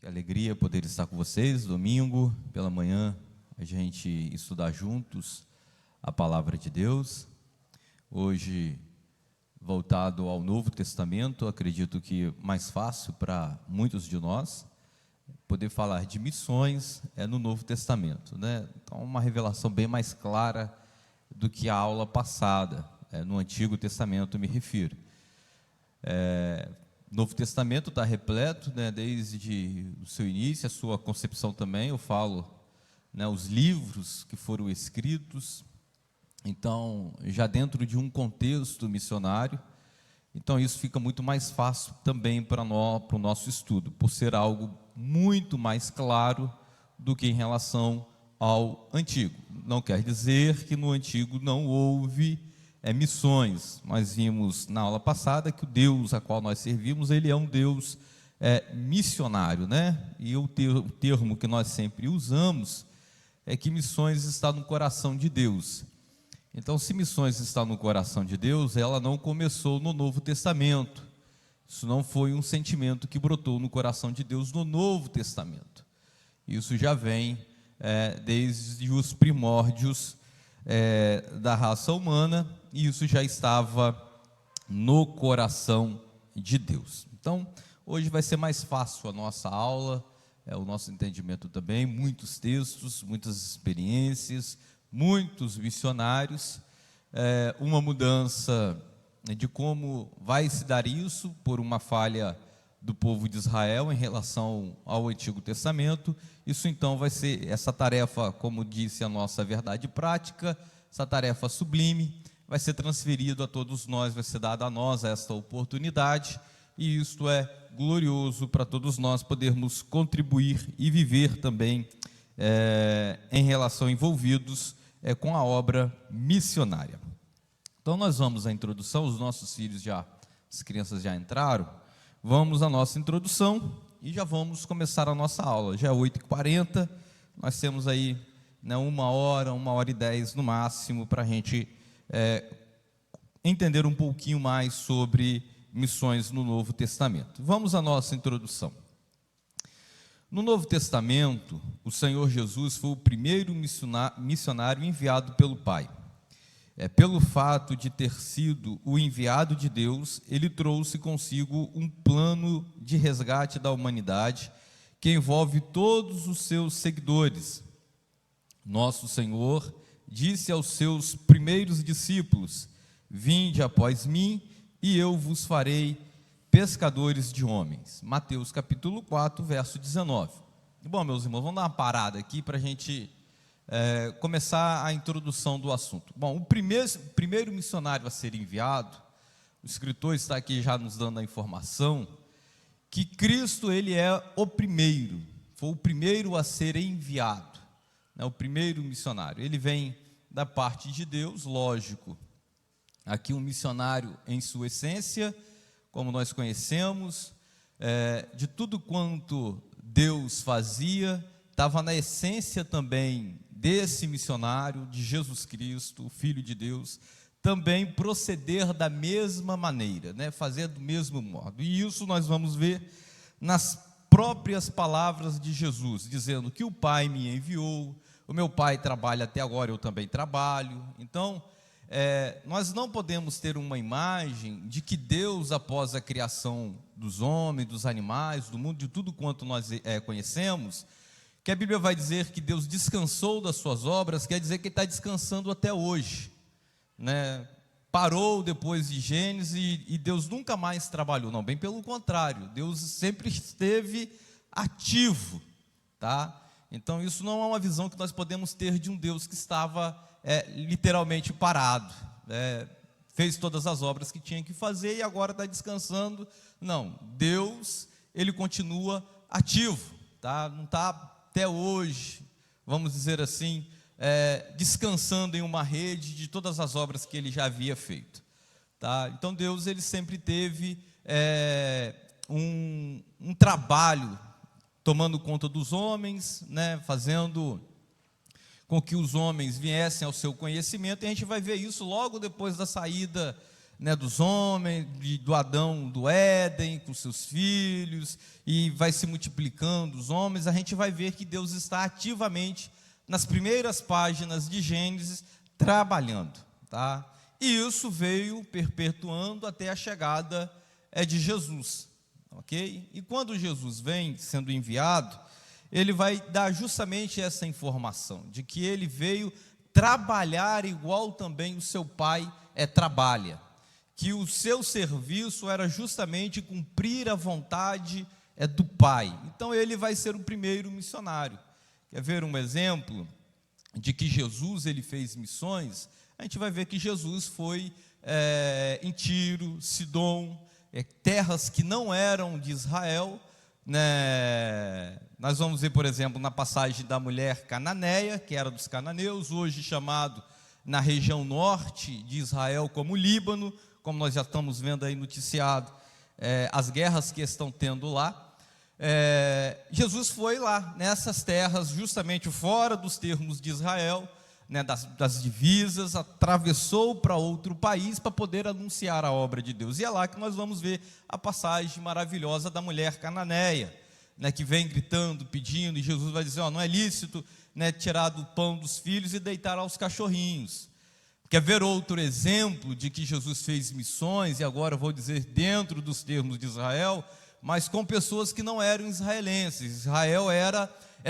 Que alegria poder estar com vocês, domingo, pela manhã, a gente estudar juntos a palavra de Deus. Hoje, voltado ao Novo Testamento, acredito que mais fácil para muitos de nós, poder falar de missões no Novo Testamento, né? Então, uma revelação bem mais clara do que a aula passada, no Antigo Testamento me refiro. O Novo Testamento está repleto, né, desde o seu início, a sua concepção também, eu falo, né, os livros que foram escritos, então, já dentro de um contexto missionário, então isso fica muito mais fácil também para o nosso estudo, por ser algo muito mais claro do que em relação ao Antigo. Não quer dizer que no Antigo não houve missões. Nós vimos na aula passada que o Deus a qual nós servimos, ele é um Deus missionário, né? E o termo que nós sempre usamos é que missões está no coração de Deus. Então, se missões está no coração de Deus, ela não começou no Novo Testamento. Isso não foi um sentimento que brotou no coração de Deus no Novo Testamento. Isso já vem desde os primórdios da raça humana, e isso já estava no coração de Deus. Então, hoje vai ser mais fácil a nossa aula, o nosso entendimento também, muitos textos, muitas experiências, muitos missionários, uma mudança de como vai se dar isso por uma falha do povo de Israel em relação ao Antigo Testamento. Isso então vai ser essa tarefa, como disse a nossa verdade prática, essa tarefa sublime, vai ser transferido a todos nós, vai ser dada a nós esta oportunidade, e isto é glorioso para todos nós podermos contribuir e viver também em relação envolvidos com a obra missionária. Então nós vamos à introdução, os nossos filhos as crianças já entraram, vamos à nossa introdução e já vamos começar a nossa aula. Já é 8h40, nós temos aí 1h10 no máximo para a gente entender um pouquinho mais sobre missões no Novo Testamento. Vamos à nossa introdução. No Novo Testamento, o Senhor Jesus foi o primeiro missionário enviado pelo Pai. Pelo fato de ter sido o enviado de Deus, ele trouxe consigo um plano de resgate da humanidade que envolve todos os seus seguidores. Nosso Senhor disse aos seus primeiros discípulos: vinde após mim e eu vos farei pescadores de homens. Mateus capítulo 4, verso 19. Bom, meus irmãos, vamos dar uma parada aqui para a gente começar a introdução do assunto. Bom, o primeiro missionário a ser enviado, o escritor está aqui já nos dando a informação, que Cristo ele é o primeiro, foi o primeiro a ser enviado, né, o primeiro missionário. Ele vem da parte de Deus, lógico. Aqui um missionário em sua essência, como nós conhecemos, de tudo quanto Deus fazia, estava na essência também desse missionário, de Jesus Cristo, o Filho de Deus, também proceder da mesma maneira, né? Fazer do mesmo modo. E isso nós vamos ver nas próprias palavras de Jesus, dizendo que o Pai me enviou, o meu Pai trabalha até agora, eu também trabalho. Então, nós não podemos ter uma imagem de que Deus, após a criação dos homens, dos animais, do mundo, de tudo quanto nós conhecemos, que a Bíblia vai dizer que Deus descansou das suas obras, quer dizer que Ele está descansando até hoje, né? Parou depois de Gênesis e Deus nunca mais trabalhou. Não, bem pelo contrário, Deus sempre esteve ativo, tá? Então isso não é uma visão que nós podemos ter de um Deus que estava literalmente parado, fez todas as obras que tinha que fazer e agora está descansando. Não, Deus, Ele continua ativo, tá? Não está até hoje, vamos dizer assim, descansando em uma rede de todas as obras que Ele já havia feito, tá? Então Deus, Ele sempre teve um trabalho tomando conta dos homens, né? Fazendo com que os homens viessem ao seu conhecimento, e a gente vai ver isso logo depois da saída né, dos homens, do Adão do Éden, com seus filhos, e vai se multiplicando os homens, a gente vai ver que Deus está ativamente, nas primeiras páginas de Gênesis, trabalhando, tá? E isso veio perpetuando até a chegada de Jesus, ok? E quando Jesus vem sendo enviado, ele vai dar justamente essa informação, de que ele veio trabalhar igual também o seu pai trabalha, que o seu serviço era justamente cumprir a vontade do Pai. Então ele vai ser o primeiro missionário. Quer ver um exemplo de que Jesus ele fez missões? A gente vai ver que Jesus foi em Tiro, Sidom, terras que não eram de Israel, né? Nós vamos ver, por exemplo, na passagem da mulher cananeia, que era dos cananeus, hoje chamado na região norte de Israel como Líbano, como nós já estamos vendo aí noticiado, as guerras que estão tendo lá. Jesus foi lá, nessas terras, justamente fora dos termos de Israel, né, das divisas, atravessou para outro país para poder anunciar a obra de Deus. E é lá que nós vamos ver a passagem maravilhosa da mulher cananeia, né, que vem gritando, pedindo, e Jesus vai dizer, não é lícito, né, tirar do pão dos filhos e deitar aos cachorrinhos. Quer ver outro exemplo de que Jesus fez missões, e agora eu vou dizer dentro dos termos de Israel, mas com pessoas que não eram israelenses. Israel era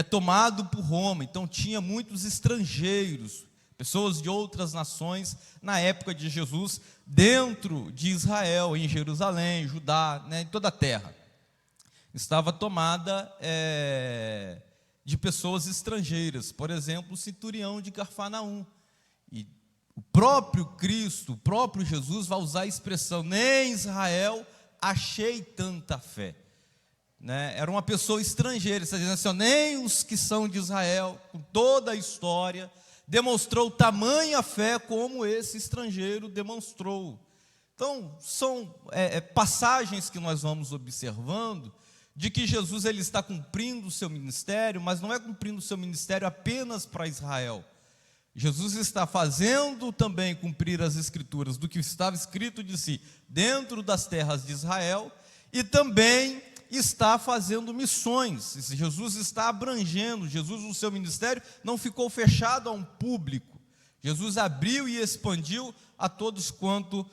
tomado por Roma, então tinha muitos estrangeiros, pessoas de outras nações, na época de Jesus, dentro de Israel, em Jerusalém, Judá, né, em toda a terra. Estava tomada de pessoas estrangeiras, por exemplo, o centurião de Cafarnaum. E o próprio Cristo, o próprio Jesus vai usar a expressão, nem em Israel achei tanta fé. Né? Era uma pessoa estrangeira, está dizendo assim, nem os que são de Israel, com toda a história, demonstrou tamanha fé como esse estrangeiro demonstrou. Então, são passagens que nós vamos observando, de que Jesus ele está cumprindo o seu ministério, mas não é cumprindo o seu ministério apenas para Israel. Jesus está fazendo também cumprir as escrituras do que estava escrito de si dentro das terras de Israel, e também está fazendo missões. Jesus está abrangendo, Jesus no seu ministério não ficou fechado a um público. Jesus abriu e expandiu a todos quanto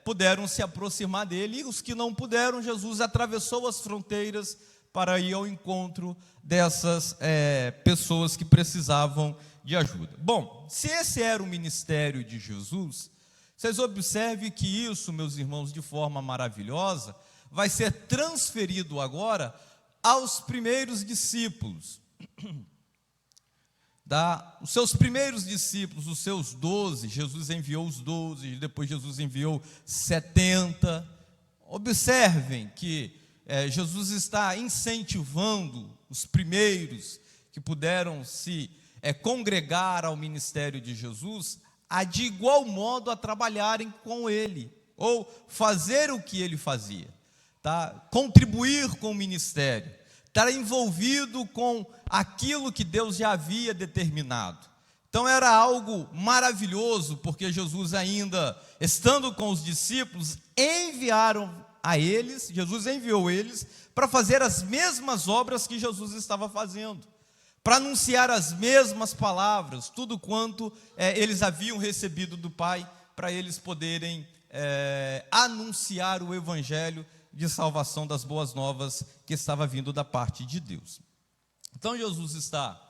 puderam se aproximar dele, e os que não puderam, Jesus atravessou as fronteiras para ir ao encontro dessas pessoas que precisavam de ajuda. Bom, se esse era o ministério de Jesus, vocês observem que isso, meus irmãos, de forma maravilhosa, vai ser transferido agora aos primeiros discípulos. Os seus primeiros discípulos, os seus 12, Jesus enviou os 12, depois Jesus enviou 70. Observem que Jesus está incentivando os primeiros que puderam se congregar ao ministério de Jesus, a de igual modo a trabalharem com ele, ou fazer o que ele fazia, tá? Contribuir com o ministério, estar envolvido com aquilo que Deus já havia determinado. Então era algo maravilhoso, porque Jesus ainda, estando com os discípulos, Jesus enviou eles para fazer as mesmas obras que Jesus estava fazendo, para anunciar as mesmas palavras, tudo quanto eles haviam recebido do Pai, para eles poderem anunciar o evangelho de salvação das boas novas que estava vindo da parte de Deus. Então Jesus está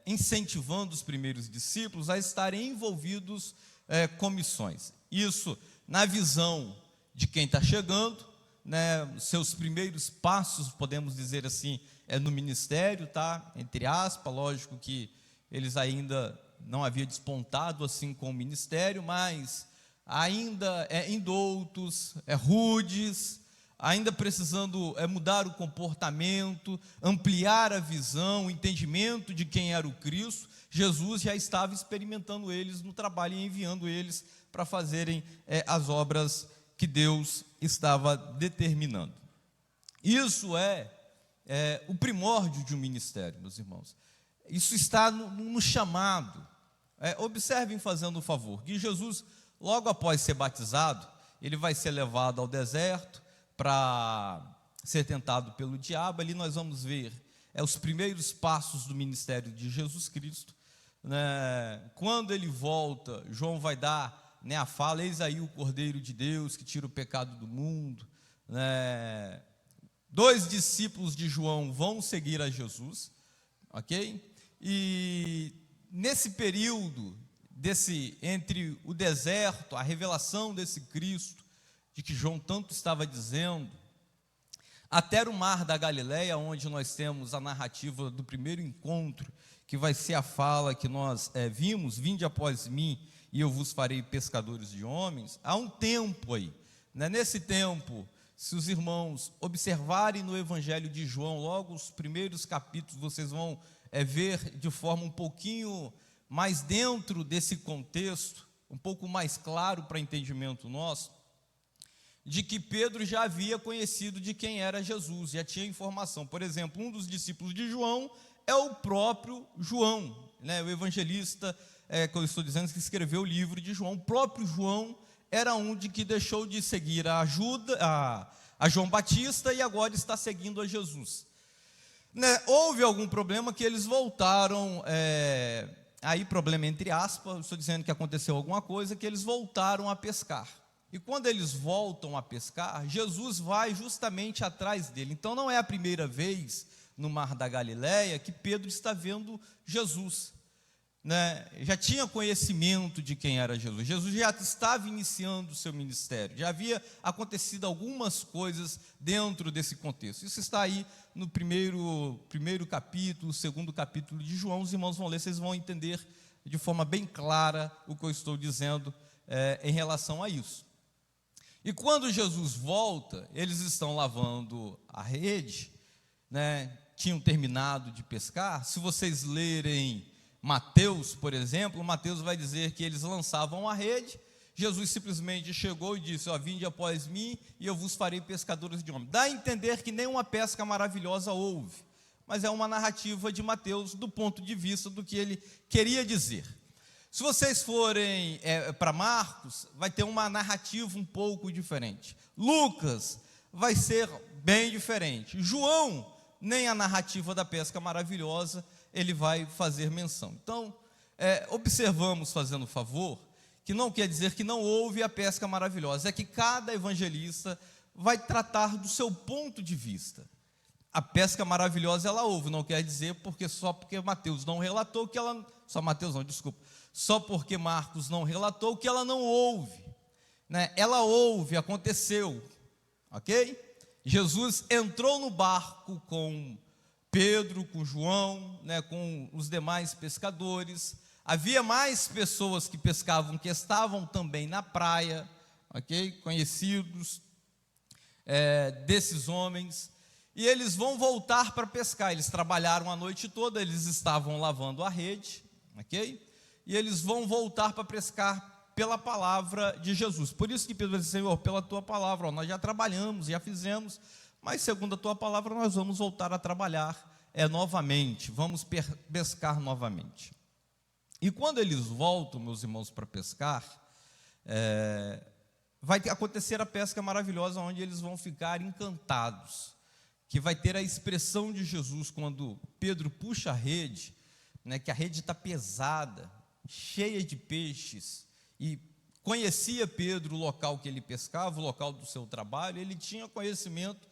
incentivando os primeiros discípulos a estarem envolvidos com missões. Isso na visão de quem está chegando, né, seus primeiros passos, podemos dizer assim, no ministério, tá? Entre aspas, lógico que eles ainda não haviam despontado assim com o ministério, mas ainda indoutos, rudes, ainda precisando mudar o comportamento, ampliar a visão, o entendimento de quem era o Cristo. Jesus já estava experimentando eles no trabalho e enviando eles para fazerem as obras que Deus estava determinando. Isso é o primórdio de um ministério, meus irmãos. Isso está no chamado. Observem, fazendo um favor, que Jesus logo após ser batizado, ele vai ser levado ao deserto para ser tentado pelo diabo. Ali nós vamos ver os primeiros passos do ministério de Jesus Cristo, né? Quando ele volta, João vai dar, né, a fala: eis aí o Cordeiro de Deus que tira o pecado do mundo, né? 2 discípulos de João vão seguir a Jesus, ok? E nesse período entre o deserto, a revelação desse Cristo, de que João tanto estava dizendo, até o mar da Galileia, onde nós temos a narrativa do primeiro encontro, que vai ser a fala que nós vimos: vinde após mim e eu vos farei pescadores de homens. Há um tempo aí, né? Nesse tempo, se os irmãos observarem no Evangelho de João, logo os primeiros capítulos, vocês vão ver de forma um pouquinho mais dentro desse contexto, um pouco mais claro para entendimento nosso, de que Pedro já havia conhecido de quem era Jesus, já tinha informação. Por exemplo, um dos discípulos de João é o próprio João, né? O evangelista, que eu estou dizendo, que escreveu o livro de João. O próprio João era um de que deixou de seguir a João Batista e agora está seguindo a Jesus, né? Houve algum problema que eles voltaram, aí problema entre aspas, estou dizendo que aconteceu alguma coisa, que eles voltaram a pescar. E quando eles voltam a pescar, Jesus vai justamente atrás dele. Então não é a primeira vez no mar da Galileia que Pedro está vendo Jesus, né? Já tinha conhecimento de quem era Jesus. Jesus já estava iniciando o seu ministério, já havia acontecido algumas coisas dentro desse contexto. Isso está aí no primeiro capítulo, segundo capítulo de João. Os irmãos vão ler, vocês vão entender de forma bem clara o que eu estou dizendo em relação a isso. E quando Jesus volta, eles estão lavando a rede, né? Tinham terminado de pescar. Se vocês lerem Mateus, por exemplo, Mateus vai dizer que eles lançavam a rede. Jesus simplesmente chegou e disse: vinde após mim e eu vos farei pescadores de homens. Dá a entender que nenhuma pesca maravilhosa houve, mas é uma narrativa de Mateus do ponto de vista do que ele queria dizer. Se vocês forem para Marcos, vai ter uma narrativa um pouco diferente. Lucas vai ser bem diferente. João, nem a narrativa da pesca maravilhosa ele vai fazer menção. Então, observamos, fazendo favor, que não quer dizer que não houve a pesca maravilhosa, é que cada evangelista vai tratar do seu ponto de vista. A pesca maravilhosa ela houve, não quer dizer só porque Mateus não relatou que ela... Só porque Marcos não relatou que ela não houve, né? Ela houve, aconteceu, ok? Jesus entrou no barco com Pedro, com João, né, com os demais pescadores. Havia mais pessoas que pescavam, que estavam também na praia, ok? Conhecidos desses homens. E eles vão voltar para pescar. Eles trabalharam a noite toda, eles estavam lavando a rede, ok? E eles vão voltar para pescar pela palavra de Jesus. Por isso que Pedro disse: Senhor, pela tua palavra, nós já trabalhamos, já fizemos, mas segundo a tua palavra nós vamos voltar a trabalhar novamente, vamos pescar novamente. E quando eles voltam, meus irmãos, para pescar, vai acontecer a pesca maravilhosa, onde eles vão ficar encantados, que vai ter a expressão de Jesus quando Pedro puxa a rede, né, que a rede está pesada, cheia de peixes, e conhecia Pedro o local que ele pescava, o local do seu trabalho. Ele tinha conhecimento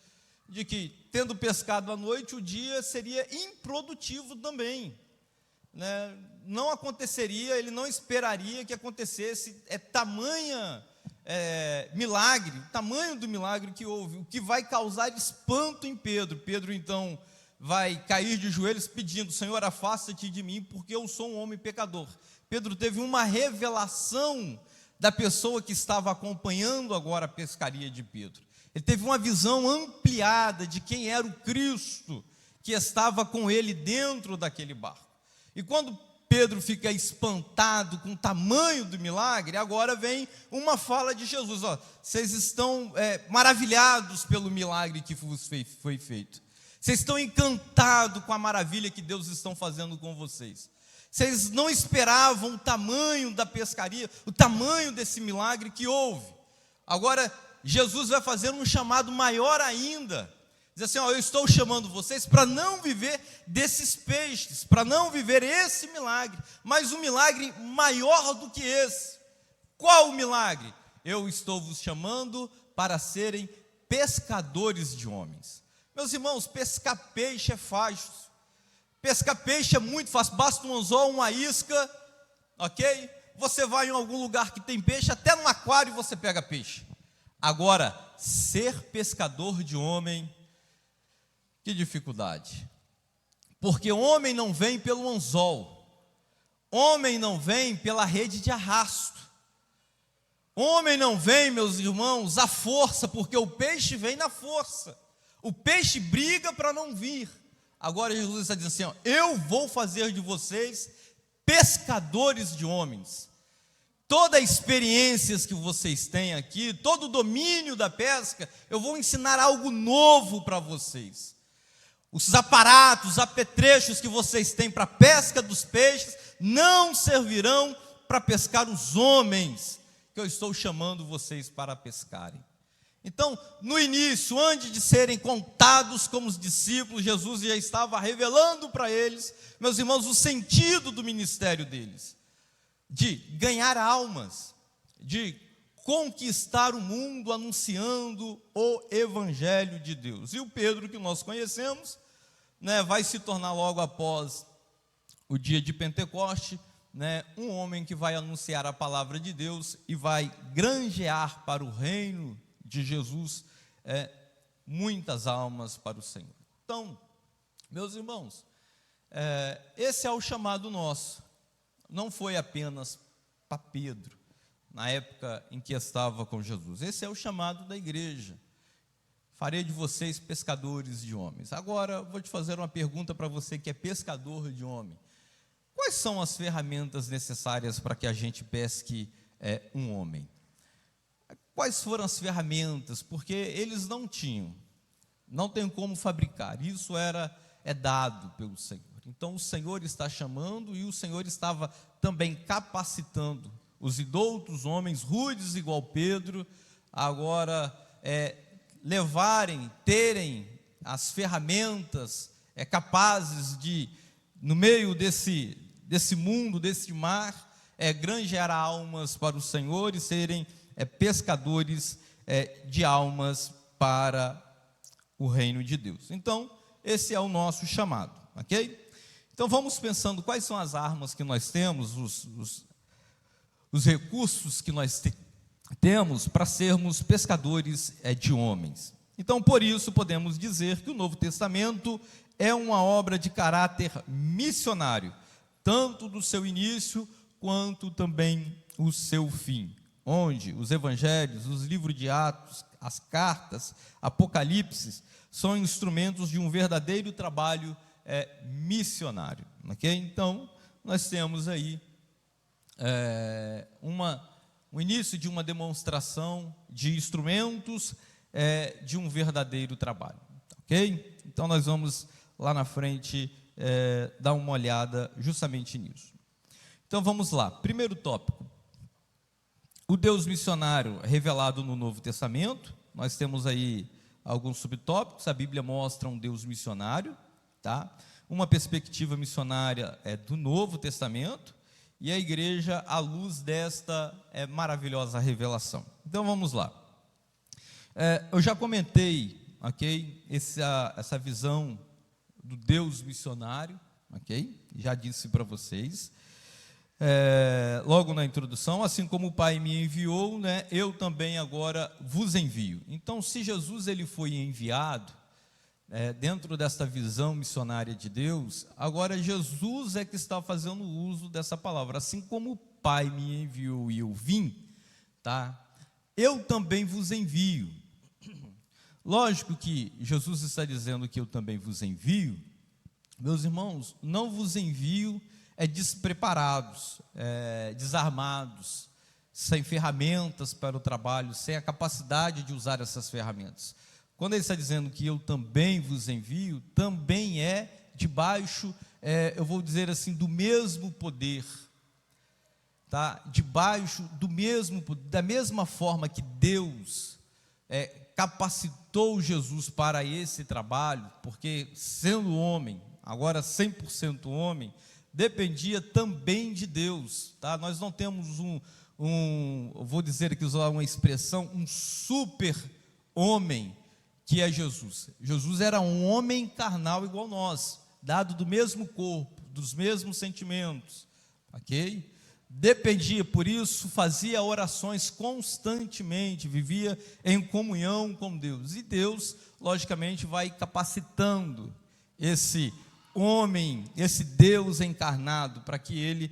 de que, tendo pescado à noite, o dia seria improdutivo também, né? Não aconteceria, ele não esperaria que acontecesse tamanho do milagre que houve, o que vai causar espanto em Pedro. Pedro então vai cair de joelhos pedindo: Senhor, afasta-te de mim, porque eu sou um homem pecador. Pedro teve uma revelação da pessoa que estava acompanhando agora a pescaria de Pedro. Ele teve uma visão ampliada de quem era o Cristo que estava com ele dentro daquele barco. E quando Pedro fica espantado com o tamanho do milagre, agora vem uma fala de Jesus: vocês estão maravilhados pelo milagre que foi feito. Vocês estão encantados com a maravilha que Deus está fazendo com vocês. Vocês não esperavam o tamanho da pescaria, o tamanho desse milagre que houve. Agora, Jesus vai fazer um chamado maior ainda. Diz assim, ó, eu estou chamando vocês para não viver desses peixes, para não viver esse milagre, mas um milagre maior do que esse. Qual o milagre? Eu estou vos chamando para serem pescadores de homens. Meus irmãos, pescar peixe é fácil. Pescar peixe é muito fácil, basta um anzol, uma isca, ok? Você vai em algum lugar que tem peixe, até no aquário você pega peixe. Agora, ser pescador de homem, que dificuldade. Porque homem não vem pelo anzol, homem não vem pela rede de arrasto, homem não vem, meus irmãos, à força, porque o peixe vem na força. O peixe briga para não vir. Agora Jesus está dizendo assim, ó, eu vou fazer de vocês pescadores de homens. Todas as experiências que vocês têm aqui, todo o domínio da pesca, eu vou ensinar algo novo para vocês. Os aparatos, os apetrechos que vocês têm para a pesca dos peixes, não servirão para pescar os homens, que eu estou chamando vocês para pescarem. Então, no início, antes de serem contados como os discípulos, Jesus já estava revelando para eles, meus irmãos, o sentido do ministério deles, de ganhar almas, de conquistar o mundo anunciando o Evangelho de Deus. E o Pedro, que nós conhecemos, né, vai se tornar logo após o dia de Pentecoste, né, um homem que vai anunciar a palavra de Deus e vai granjear para o reino de Jesus muitas almas para o Senhor. Então, meus irmãos, esse é o chamado nosso. Não foi apenas para Pedro, na época em que estava com Jesus. Esse é o chamado da igreja. Farei de vocês pescadores de homens. Agora, vou te fazer uma pergunta para você que é pescador de homem. Quais são as ferramentas necessárias para que a gente pesque um homem? Quais foram as ferramentas? Porque eles não tinham, não tem como fabricar. Isso é dado pelo Senhor. Então o Senhor está chamando e o Senhor estava também capacitando os idoutos homens rudes igual Pedro, agora terem as ferramentas capazes de, no meio desse mundo, desse mar, granjear almas para o Senhor e serem pescadores de almas para o reino de Deus. Então, esse é o nosso chamado, ok? Então, vamos pensando quais são as armas que nós temos, os recursos que nós temos para sermos pescadores de homens. Então, por isso, podemos dizer que o Novo Testamento é uma obra de caráter missionário, tanto do seu início, quanto também o seu fim, onde os evangelhos, os livros de Atos, as cartas, Apocalipse, são instrumentos de um verdadeiro trabalho missionário, ok? Então, nós temos aí o início de uma demonstração de instrumentos de um verdadeiro trabalho, ok? Então, nós vamos lá na frente dar uma olhada justamente nisso. Então, vamos lá. Primeiro tópico. O Deus missionário revelado no Novo Testamento. Nós temos aí alguns subtópicos. A Bíblia mostra um Deus missionário, tá? Uma perspectiva missionária do Novo Testamento e a igreja à luz desta maravilhosa revelação. Então vamos lá. Eu já comentei, ok, essa visão do Deus missionário, ok? Já disse para vocês. Logo na introdução, assim como o Pai me enviou, né, eu também agora vos envio. Então, se Jesus ele foi enviado dentro desta visão missionária de Deus, agora Jesus é que está fazendo uso dessa palavra. Assim como o Pai me enviou e eu vim, tá? Eu também vos envio. Lógico que Jesus está dizendo que eu também vos envio. Meus irmãos, não vos envio despreparados, desarmados, sem ferramentas para o trabalho, sem a capacidade de usar essas ferramentas. Quando ele está dizendo que eu também vos envio, também é debaixo, eu vou dizer assim, do mesmo poder, tá? Debaixo da mesma forma que Deus capacitou Jesus para esse trabalho, porque sendo homem, agora 100% homem, dependia também de Deus, tá? Nós não temos vou dizer aqui, usar uma expressão, um super homem, que é Jesus. Jesus era um homem carnal igual nós, dado do mesmo corpo, dos mesmos sentimentos, ok? Dependia, por isso, fazia orações constantemente, vivia em comunhão com Deus, e Deus, logicamente, vai capacitando esse homem, esse Deus encarnado, para que ele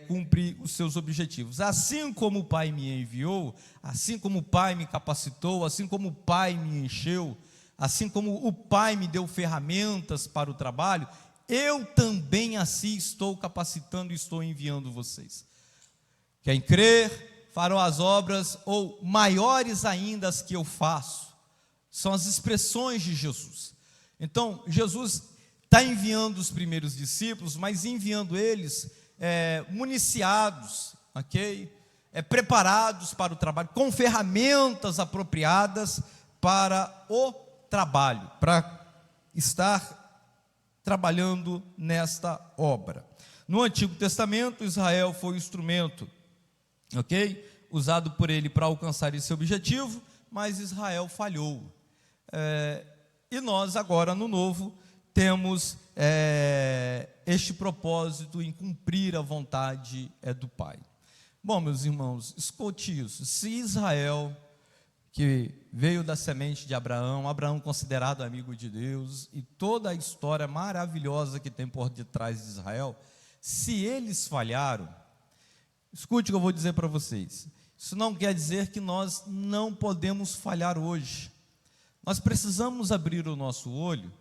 cumpra os seus objetivos. Assim como o Pai me enviou, assim como o Pai me capacitou, assim como o Pai me encheu, assim como o Pai me deu ferramentas para o trabalho, eu também assim estou capacitando e estou enviando vocês. Quem crer, farão as obras, ou maiores ainda as que eu faço. São as expressões de Jesus. Então, Jesus está enviando os primeiros discípulos, mas enviando eles municiados, ok? Preparados para o trabalho, com ferramentas apropriadas para o trabalho, para estar trabalhando nesta obra. No Antigo Testamento, Israel foi o instrumento, ok? Usado por ele para alcançar esse objetivo, mas Israel falhou. E nós agora no Novo temos este propósito em cumprir a vontade do Pai. Bom, meus irmãos, escute isso. Se Israel, que veio da semente de Abraão, Abraão considerado amigo de Deus, e toda a história maravilhosa que tem por detrás de Israel, se eles falharam, escute o que eu vou dizer para vocês. Isso não quer dizer que nós não podemos falhar hoje. Nós precisamos abrir o nosso olho,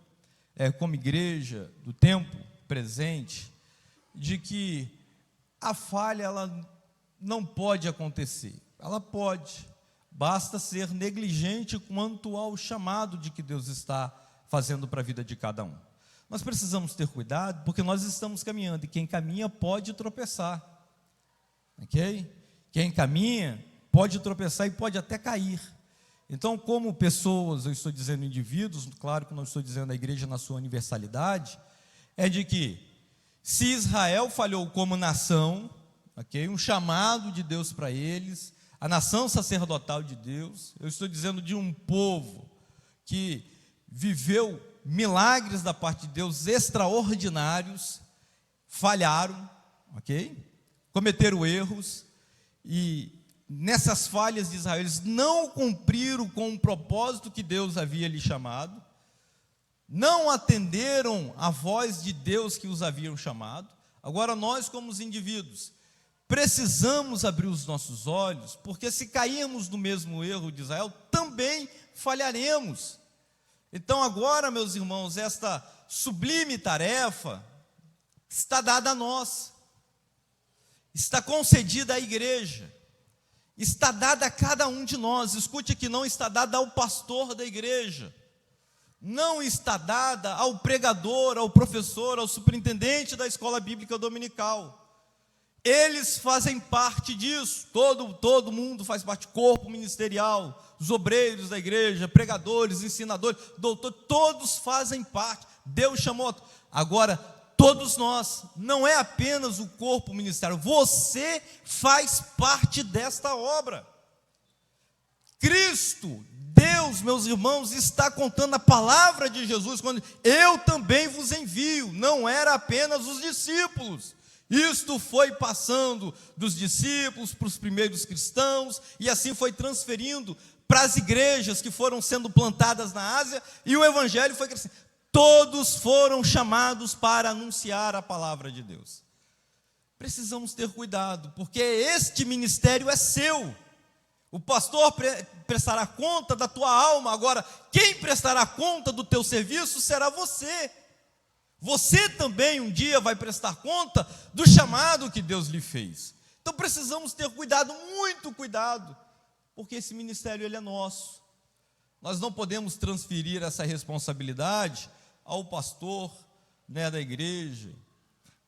como igreja do tempo presente, de que a falha ela não pode acontecer. Ela pode, basta ser negligente quanto ao chamado de que Deus está fazendo para a vida de cada um. Nós precisamos ter cuidado, porque nós estamos caminhando, e quem caminha pode tropeçar, ok? Quem caminha pode tropeçar e pode até cair. Então, como pessoas, eu estou dizendo indivíduos, claro que não estou dizendo a igreja na sua universalidade, é de que, se Israel falhou como nação, ok, um chamado de Deus para eles, a nação sacerdotal de Deus, eu estou dizendo de um povo que viveu milagres da parte de Deus extraordinários, falharam, ok, cometeram erros, e nessas falhas de Israel, eles não cumpriram com o propósito que Deus havia lhe chamado, não atenderam a voz de Deus que os haviam chamado. Agora nós, como os indivíduos, precisamos abrir os nossos olhos, porque se cairmos no mesmo erro de Israel, também falharemos. Então agora, meus irmãos, esta sublime tarefa está dada a nós, está concedida à igreja, está dada a cada um de nós. Escute que não está dada ao pastor da igreja, não está dada ao pregador, ao professor, ao superintendente da escola bíblica dominical. Eles fazem parte disso, todo mundo faz parte, corpo ministerial, os obreiros da igreja, pregadores, ensinadores, doutores, todos fazem parte. Deus chamou. Agora, todos nós, não é apenas o corpo ministerial, você faz parte desta obra. Cristo, Deus, meus irmãos, está contando a palavra de Jesus, quando eu também vos envio, não era apenas os discípulos. Isto foi passando dos discípulos para os primeiros cristãos, e assim foi transferindo para as igrejas que foram sendo plantadas na Ásia, e o evangelho foi crescendo. Todos foram chamados para anunciar a palavra de Deus. Precisamos ter cuidado, porque este ministério é seu. O pastor prestará conta da tua alma, agora quem prestará conta do teu serviço será você. Você também um dia vai prestar conta do chamado que Deus lhe fez. Então precisamos ter cuidado, muito cuidado, porque esse ministério ele é nosso. Nós não podemos transferir essa responsabilidade ao pastor, né, da igreja,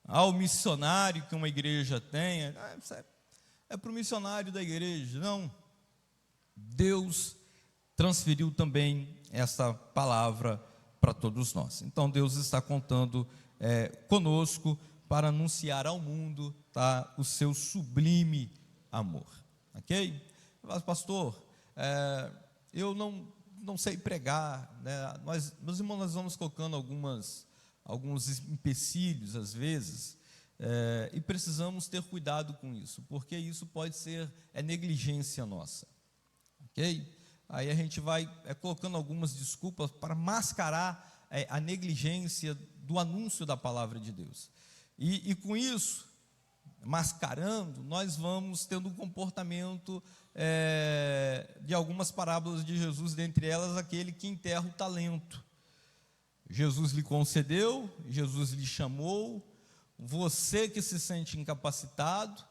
ao missionário que uma igreja tenha, isso é para o missionário da igreja. Não, Deus transferiu também essa palavra para todos nós. Então Deus está contando conosco para anunciar ao mundo, tá, o seu sublime amor, ok? Mas, pastor, eu não sei pregar, né? Meus irmãos, nós vamos colocando alguns empecilhos às vezes, e precisamos ter cuidado com isso, porque isso pode ser negligência nossa, ok? Aí a gente vai colocando algumas desculpas para mascarar a negligência do anúncio da palavra de Deus, e com isso, mascarando, nós vamos tendo um comportamento de algumas parábolas de Jesus, dentre elas aquele que enterra o talento. Jesus lhe concedeu, Jesus lhe chamou, você que se sente incapacitado,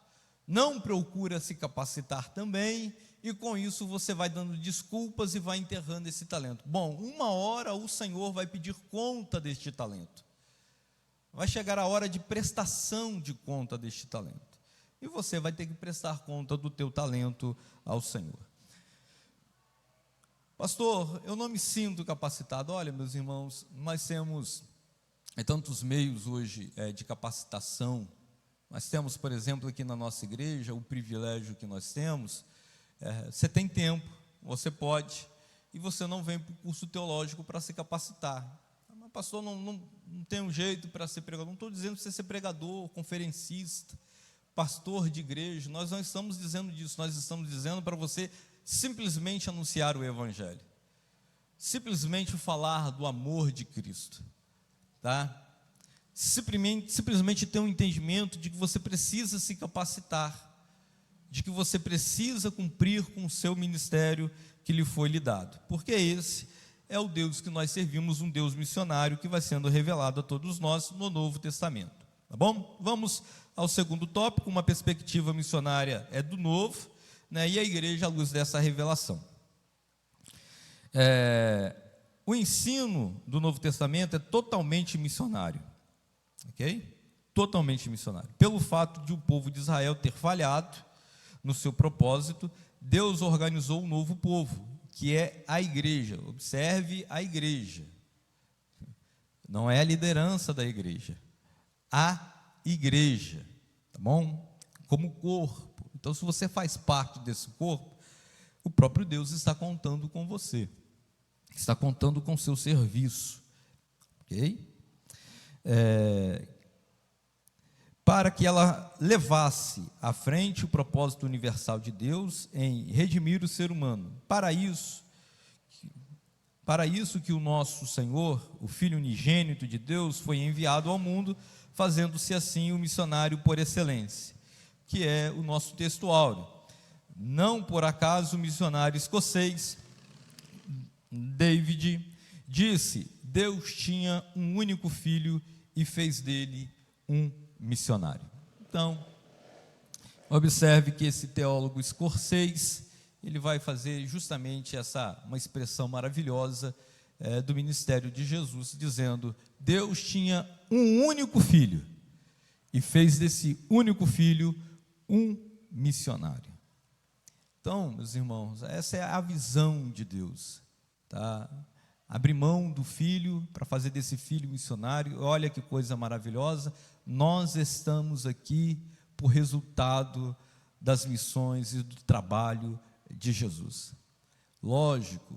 não procura se capacitar também, e com isso você vai dando desculpas e vai enterrando esse talento. Bom, uma hora o Senhor vai pedir conta deste talento, vai chegar a hora de prestação de conta deste talento, e você vai ter que prestar conta do teu talento ao Senhor. Pastor, eu não me sinto capacitado. Olha, meus irmãos, nós temos tantos meios hoje de capacitação. Nós temos, por exemplo, aqui na nossa igreja, o privilégio que nós temos, você tem tempo, você pode, e você não vem para o curso teológico para se capacitar. Mas, pastor, não tem um jeito para ser pregador. Não estou dizendo para você ser pregador, conferencista, pastor de igreja, nós não estamos dizendo disso, nós estamos dizendo para você simplesmente anunciar o Evangelho, simplesmente falar do amor de Cristo, tá? Simplesmente ter um entendimento de que você precisa se capacitar, de que você precisa cumprir com o seu ministério que lhe foi lhe dado, porque esse é o Deus que nós servimos, um Deus missionário que vai sendo revelado a todos nós no Novo Testamento, tá bom? Vamos ao segundo tópico, uma perspectiva missionária do Novo, né, e a igreja à luz dessa revelação. O ensino do Novo Testamento é totalmente missionário, ok? Totalmente missionário. Pelo fato de o povo de Israel ter falhado no seu propósito, Deus organizou um novo povo, que é a igreja. Observe a igreja, não é a liderança da igreja, a igreja, tá bom? Como corpo. Então, se você faz parte desse corpo, o próprio Deus está contando com você, está contando com o seu serviço, ok? Para que ela levasse à frente o propósito universal de Deus em redimir o ser humano. Para isso que o nosso Senhor, o Filho unigênito de Deus, foi enviado ao mundo, fazendo-se assim o missionário por excelência, que é o nosso texto áureo. Não por acaso o missionário escocês David disse: Deus tinha um único filho e fez dele um missionário. Então, observe que esse teólogo escocês, ele vai fazer justamente uma expressão maravilhosa do ministério de Jesus, dizendo: Deus tinha um único filho e fez desse único filho um missionário. Então, meus irmãos, essa é a visão de Deus, tá? Abrir mão do filho para fazer desse filho missionário. Olha que coisa maravilhosa. Nós estamos aqui por resultado das missões e do trabalho de Jesus. Lógico,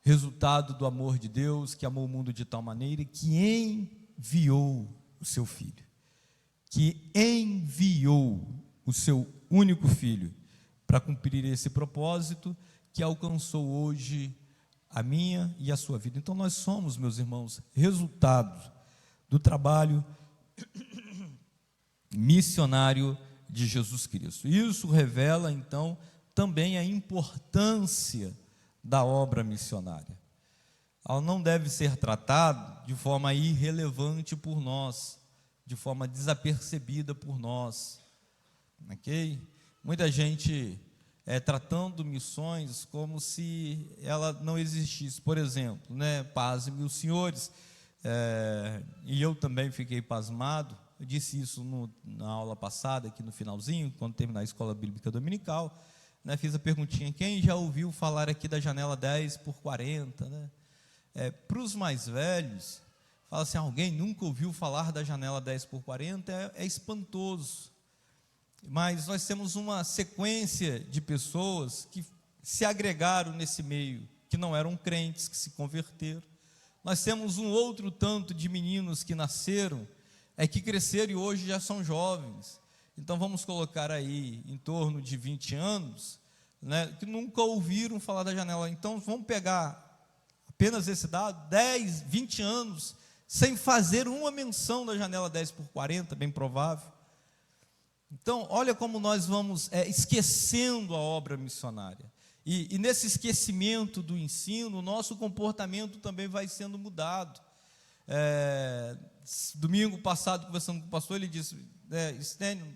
resultado do amor de Deus, que amou o mundo de tal maneira que enviou o seu filho, que enviou o seu único filho para cumprir esse propósito que alcançou hoje a minha e a sua vida. Então nós somos, meus irmãos, resultado do trabalho missionário de Jesus Cristo. Isso revela então também a importância da obra missionária. Ela não deve ser tratada de forma irrelevante por nós, de forma desapercebida por nós, ok? Muita gente tratando missões como se ela não existisse. Por exemplo, pasmem os senhores, E eu também fiquei pasmado. Eu disse isso na aula passada, aqui no finalzinho, quando terminar a escola bíblica dominical, né, fiz a perguntinha: quem já ouviu falar aqui da janela 10 por 40? Né? Para os mais velhos, fala assim: alguém nunca ouviu falar da janela 10 por 40? É espantoso. Mas nós temos uma sequência de pessoas que se agregaram nesse meio, que não eram crentes, que se converteram. Nós temos um outro tanto de meninos que nasceram, que cresceram e hoje já são jovens. Então vamos colocar aí em torno de 20 anos, né, que nunca ouviram falar da janela. Então vamos pegar apenas esse dado: 10, 20 anos sem fazer uma menção da janela 10 por 40, bem provável. Então olha como nós vamos esquecendo a obra missionária. E nesse esquecimento do ensino, o nosso comportamento também vai sendo mudado. Domingo passado, conversando com o pastor, ele disse: Stênio,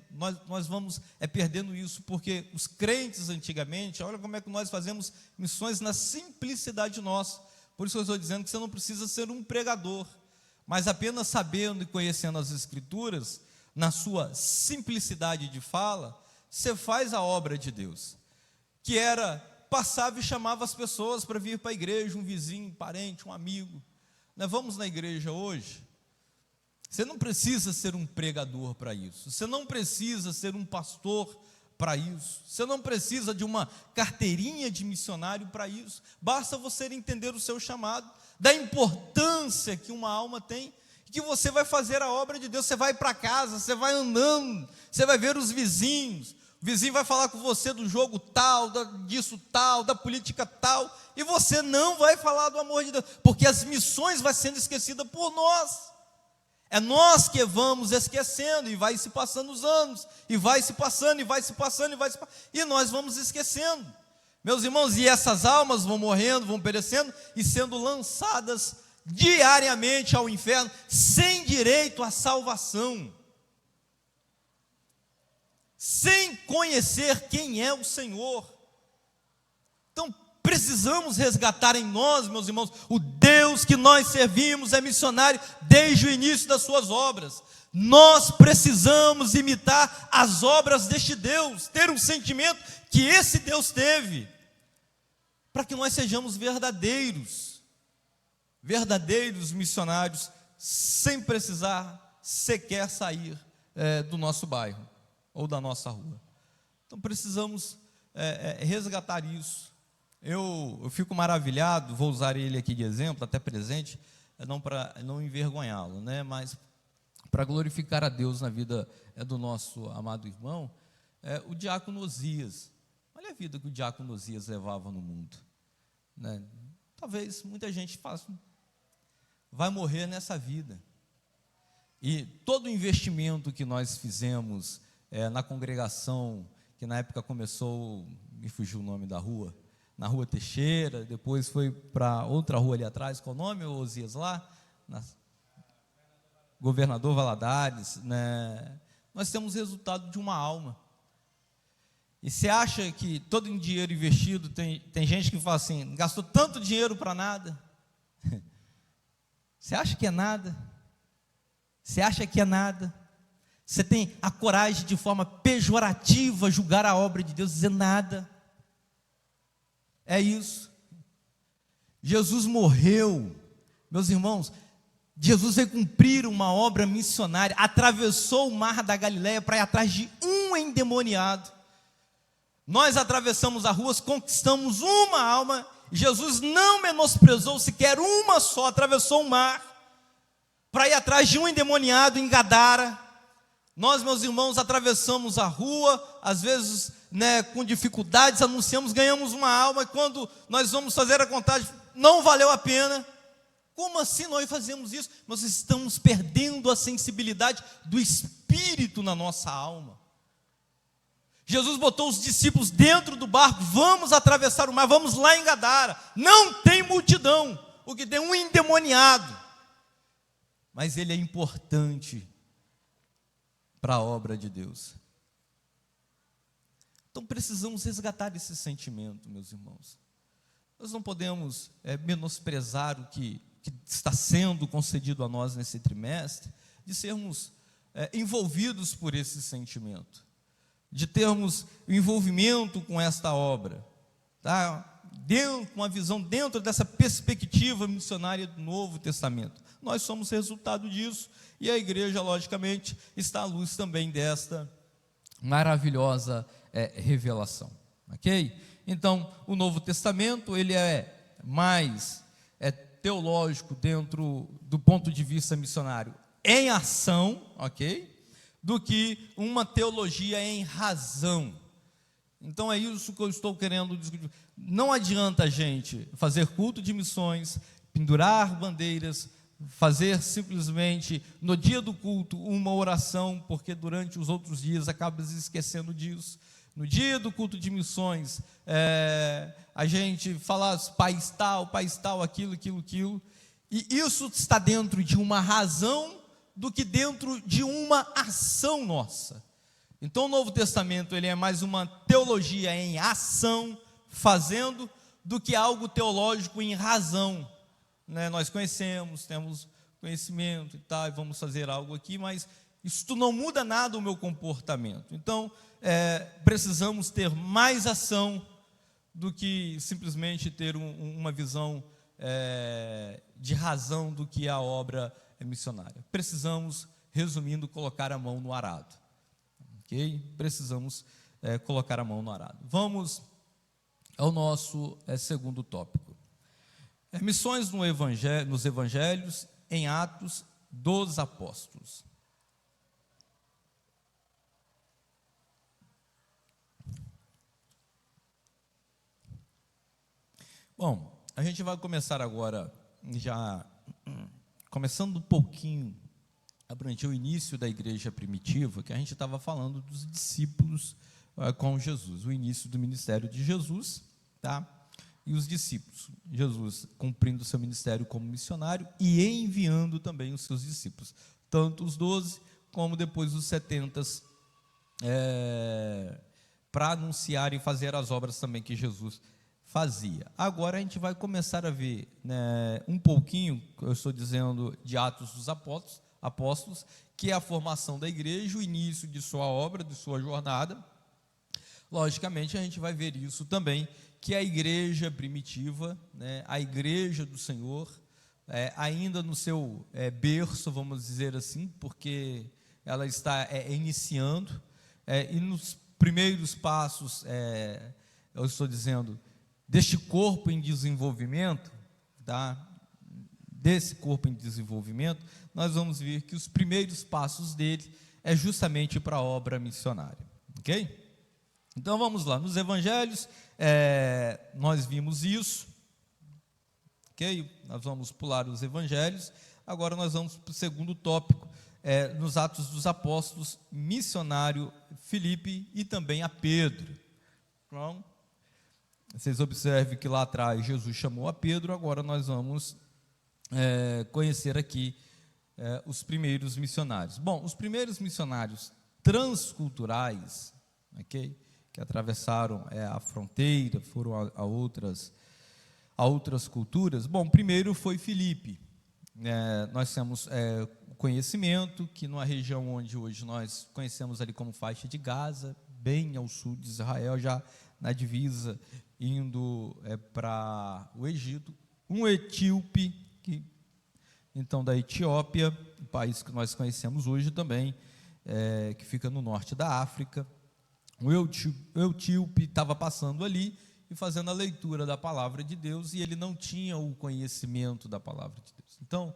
nós vamos perdendo isso, porque os crentes antigamente, olha como é que nós fazemos missões na simplicidade nossa. Por isso eu estou dizendo que você não precisa ser um pregador, mas apenas sabendo e conhecendo as Escrituras, na sua simplicidade de fala, você faz a obra de Deus, que era: passava e chamava as pessoas para vir para a igreja, um vizinho, um parente, um amigo. Vamos na igreja hoje. Você não precisa ser um pregador para isso, você não precisa ser um pastor para isso, você não precisa de uma carteirinha de missionário para isso. Basta você entender o seu chamado, da importância que uma alma tem, que você vai fazer a obra de Deus. Você vai para casa, você vai andando, você vai ver os vizinhos, o vizinho vai falar com você do jogo tal, disso tal, da política tal, e você não vai falar do amor de Deus, porque as missões vão sendo esquecidas por nós. É nós que vamos esquecendo, e vai se passando os anos, e vai se passando, e vai se passando, e nós vamos esquecendo. Meus irmãos, e essas almas vão morrendo, vão perecendo, e sendo lançadas diariamente ao inferno, sem direito à salvação, sem conhecer quem é o Senhor. Então precisamos resgatar em nós, meus irmãos, o Deus que nós servimos é missionário desde o início das suas obras. Nós precisamos imitar as obras deste Deus, ter um sentimento que esse Deus teve, para que nós sejamos verdadeiros missionários, sem precisar sequer sair do nosso bairro ou da nossa rua. Então precisamos resgatar isso. Eu fico maravilhado, vou usar ele aqui de exemplo, até presente, não para não envergonhá-lo, né, mas para glorificar a Deus na vida do nosso amado irmão, o diácono Osias. Olha a vida que o diácono Osias levava no mundo, né? Talvez muita gente faça, vai morrer nessa vida. E todo o investimento que nós fizemos na congregação, que na época começou, me fugiu o nome da rua, na Rua Teixeira, depois foi para outra rua ali atrás, qual o nome, Osias, lá? Governador Valadares, né? Nós temos resultado de uma alma. E você acha que todo o dinheiro investido, tem gente que fala assim: gastou tanto dinheiro para nada? Você acha que é nada? Você acha que é nada? Você tem a coragem de forma pejorativa julgar a obra de Deus, dizer nada? É isso. Jesus morreu, meus irmãos. Jesus veio cumprir uma obra missionária, atravessou o mar da Galileia para ir atrás de um endemoniado. Nós atravessamos as ruas, conquistamos uma alma. Jesus não menosprezou sequer uma só, atravessou o mar para ir atrás de um endemoniado em Gadara. Nós, meus irmãos, atravessamos a rua, às vezes, né, com dificuldades, anunciamos, ganhamos uma alma, e quando nós vamos fazer a contagem, não valeu a pena. Como assim nós fazemos isso? Nós estamos perdendo a sensibilidade do Espírito na nossa alma. Jesus botou os discípulos dentro do barco: vamos atravessar o mar, vamos lá em Gadara. Não tem multidão, o que tem um endemoniado, mas ele é importante para a obra de Deus. Então precisamos resgatar esse sentimento, meus irmãos. Nós não podemos menosprezar o que que está sendo concedido a nós nesse trimestre, de sermos envolvidos por esse sentimento, de termos envolvimento com esta obra, tá? Com uma visão dentro dessa perspectiva missionária do Novo Testamento. Nós somos resultado disso, e a igreja, logicamente, está à luz também desta maravilhosa revelação, ok? Então, o Novo Testamento, ele é mais teológico dentro do ponto de vista missionário, em ação, ok? Do que uma teologia em razão. Então é isso que eu estou querendo discutir. Não adianta a gente fazer culto de missões, pendurar bandeiras, fazer simplesmente no dia do culto uma oração, porque durante os outros dias acaba se esquecendo disso. No dia do culto de missões, a gente fala país tal, aquilo. E isso está dentro de uma razão do que dentro de uma ação nossa. Então o Novo Testamento, ele é mais uma teologia em ação, fazendo, do que algo teológico em razão, né? Nós conhecemos, temos conhecimento e tal, e vamos fazer algo aqui, mas isso não muda nada o meu comportamento. Então precisamos ter mais ação do que simplesmente ter uma visão de razão do que a obra missionária. Precisamos, resumindo, colocar a mão no arado. Ok? Precisamos colocar a mão no arado. Vamos ao nosso segundo tópico. Missões nos evangelhos, em Atos dos Apóstolos. Bom, a gente vai começar agora, já começando um pouquinho, abranger o início da igreja primitiva, que a gente estava falando dos discípulos com Jesus, o início do ministério de Jesus, tá? E os discípulos, Jesus cumprindo o seu ministério como missionário e enviando também os seus discípulos, tanto os 12 como depois os 70, para anunciar e fazer as obras também que Jesus fazia. Agora a gente vai começar a ver, né, um pouquinho, eu estou dizendo, de Atos dos Apóstolos, que é a formação da igreja, o início de sua obra, de sua jornada. Logicamente a gente vai ver isso também, que a igreja primitiva, né, a igreja do Senhor, ainda no seu berço, vamos dizer assim, porque ela está iniciando, e nos primeiros passos, eu estou dizendo, deste corpo em desenvolvimento, tá? Desse corpo em desenvolvimento, nós vamos ver que os primeiros passos dele é justamente para a obra missionária, ok? Então vamos lá, nos evangelhos, nós vimos isso, ok? Nós vamos pular os evangelhos, agora nós vamos para o segundo tópico, nos Atos dos Apóstolos, missionário Filipe e também a Pedro. Então, vocês observem que lá atrás Jesus chamou a Pedro, agora nós vamos conhecer aqui os primeiros missionários. Bom, os primeiros missionários transculturais, ok, que atravessaram a fronteira, foram a outras culturas. Bom, primeiro foi Filipe. Nós temos conhecimento que numa região onde hoje nós conhecemos ali como faixa de Gaza, bem ao sul de Israel, já na divisa, indo para o Egito, um etíope, então da Etiópia, um país que nós conhecemos hoje também, que fica no norte da África. O etíope estava passando ali e fazendo a leitura da palavra de Deus, e ele não tinha o conhecimento da palavra de Deus. Então,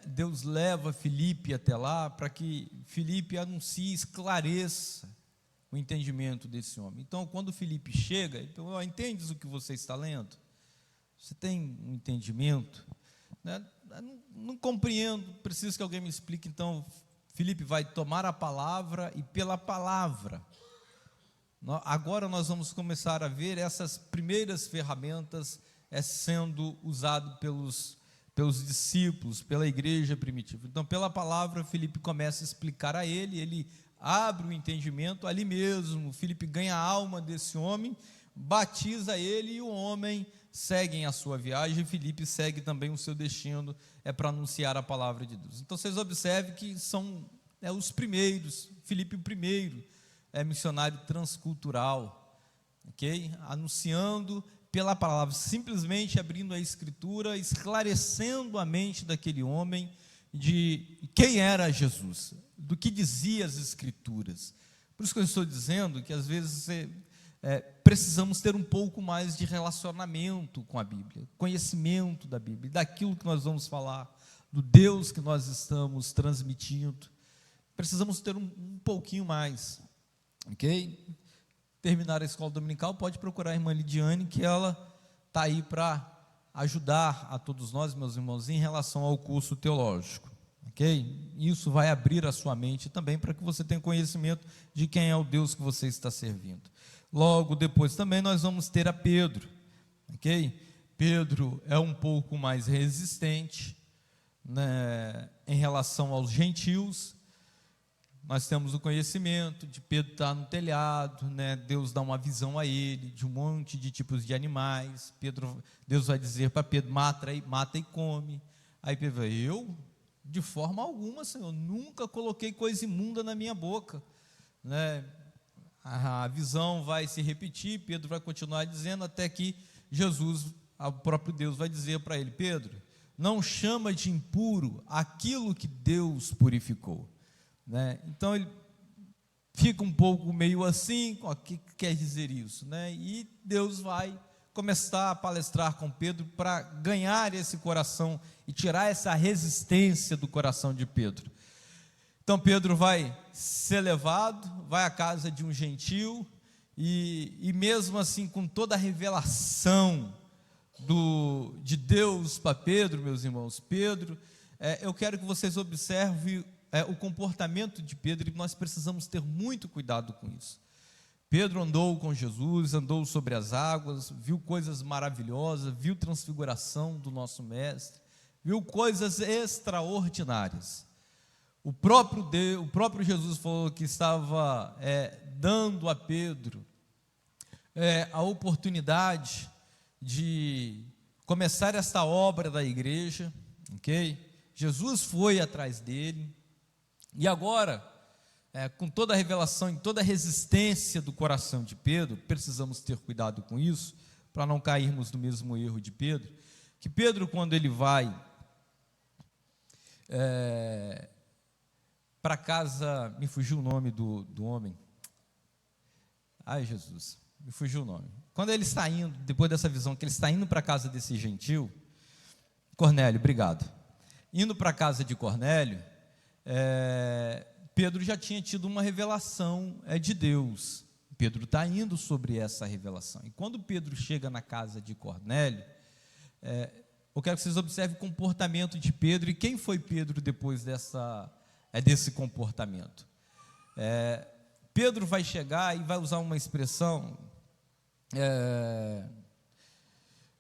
Deus leva Filipe até lá, para que Filipe anuncie, esclareça o entendimento desse homem. Então, quando Filipe chega, ele pergunta: entendes o que você está lendo? Você tem um entendimento? Não compreendo, preciso que alguém me explique. Então, Filipe vai tomar a palavra, e pela palavra, agora nós vamos começar a ver essas primeiras ferramentas sendo usadas pelos discípulos, pela igreja primitiva. Então, pela palavra, Filipe começa a explicar a ele abre o entendimento ali mesmo. Filipe ganha a alma desse homem, batiza ele, e o homem seguem a sua viagem, e Filipe segue também o seu destino, para anunciar a palavra de Deus. Então vocês observem que são os primeiros, Filipe o primeiro missionário transcultural, ok? Anunciando pela palavra, simplesmente abrindo a Escritura, esclarecendo a mente daquele homem de quem era Jesus, do que dizia as Escrituras. Por isso que eu estou dizendo que às vezes precisamos ter um pouco mais de relacionamento com a Bíblia, conhecimento da Bíblia, daquilo que nós vamos falar, do Deus que nós estamos transmitindo. Precisamos ter um pouquinho mais, ok? Terminar a escola dominical, pode procurar a irmã Lidiane, que ela está aí para ajudar a todos nós, meus irmãos, em relação ao curso teológico, ok? Isso vai abrir a sua mente também, para que você tenha conhecimento de quem é o Deus que você está servindo. Logo depois também nós vamos ter a Pedro, ok? Pedro é um pouco mais resistente, né, em relação aos gentios. Nós temos o conhecimento de Pedro estar no telhado, né? Deus dá uma visão a ele de um monte de tipos de animais. Deus vai dizer para Pedro: mata e come. Aí Pedro vai: eu, de forma alguma, Senhor, nunca coloquei coisa imunda na minha boca, né? A visão vai se repetir, Pedro vai continuar dizendo, até que Jesus, o próprio Deus, vai dizer para ele: Pedro, não chama de impuro aquilo que Deus purificou. Né? Então ele fica um pouco meio assim, o que quer dizer isso, né? E Deus vai começar a palestrar com Pedro para ganhar esse coração e tirar essa resistência do coração de Pedro. Então Pedro vai ser levado, vai à casa de um gentil, e mesmo assim, com toda a revelação de Deus para Pedro, meus irmãos, eu quero que vocês observem o comportamento de Pedro, e nós precisamos ter muito cuidado com isso. Pedro andou com Jesus, andou sobre as águas, viu coisas maravilhosas, viu transfiguração do nosso mestre, viu coisas extraordinárias. O próprio Jesus falou que estava dando a Pedro a oportunidade de começar esta obra da igreja, ok? Jesus foi atrás dele. E agora, com toda a revelação e toda a resistência do coração de Pedro, precisamos ter cuidado com isso, para não cairmos no mesmo erro de Pedro, que Pedro, quando ele vai para casa, me fugiu o nome do homem, ai Jesus, me fugiu o nome, quando ele está indo, depois dessa visão, que ele está indo para a casa desse gentil, Cornélio, obrigado, indo para a casa de Cornélio, Pedro já tinha tido uma revelação de Deus. Pedro está indo sobre essa revelação, e quando Pedro chega na casa de Cornélio, eu quero que vocês observem o comportamento de Pedro, e quem foi Pedro depois desse comportamento. Pedro vai chegar e vai usar uma expressão,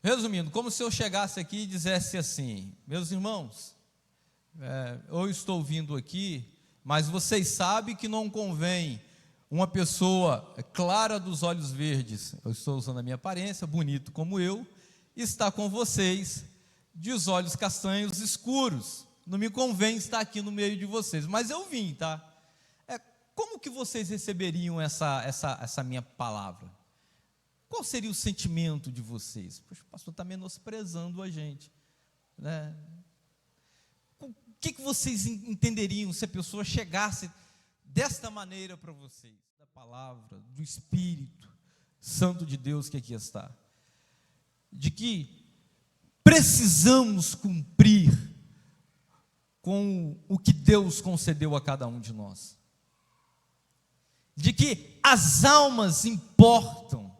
resumindo, como se eu chegasse aqui e dissesse assim: meus irmãos, eu estou vindo aqui, mas vocês sabem que não convém uma pessoa clara dos olhos verdes, eu estou usando a minha aparência, bonito como eu, está com vocês de os olhos castanhos escuros, não me convém estar aqui no meio de vocês, mas eu vim, tá? Como que vocês receberiam essa minha palavra? Qual seria o sentimento de vocês? Poxa, o pastor está menosprezando a gente, né? O que vocês entenderiam se a pessoa chegasse desta maneira para vocês? Da palavra, do Espírito Santo de Deus que aqui está. De que precisamos cumprir com o que Deus concedeu a cada um de nós. De que as almas importam.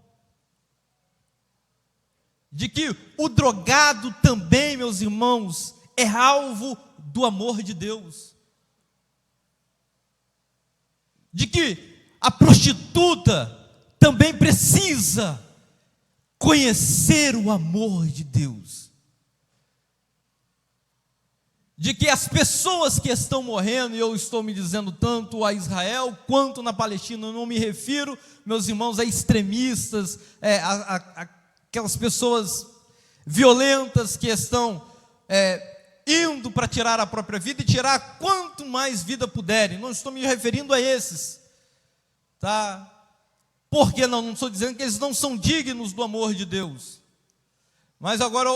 De que o drogado também, meus irmãos, é alvo do amor de Deus. De que a prostituta também precisa conhecer o amor de Deus. De que as pessoas que estão morrendo, e eu estou me dizendo tanto a Israel quanto na Palestina, eu não me refiro, meus irmãos, a extremistas, aquelas pessoas violentas, que estão indo para tirar a própria vida e tirar quanto mais vida puderem. Não estou me referindo a esses, tá? Por que não? Não estou dizendo que eles não são dignos do amor de Deus. Mas agora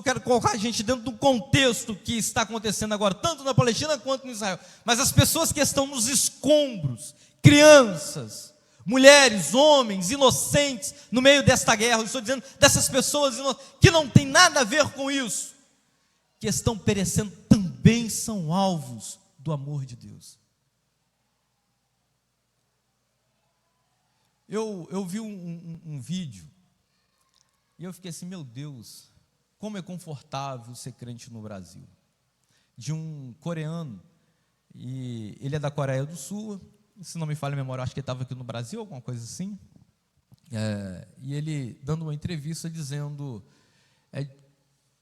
quero colocar a gente dentro do contexto que está acontecendo agora, tanto na Palestina quanto em Israel. Mas as pessoas que estão nos escombros, crianças, mulheres, homens, inocentes, no meio desta guerra, eu estou dizendo dessas pessoas que não tem nada a ver com isso, que estão perecendo, também são alvos do amor de Deus. Eu vi um vídeo, e eu fiquei assim, meu Deus, como é confortável ser crente no Brasil. De um coreano, e ele é da Coreia do Sul, se não me falha a memória, acho que ele estava aqui no Brasil, alguma coisa assim, e ele dando uma entrevista dizendo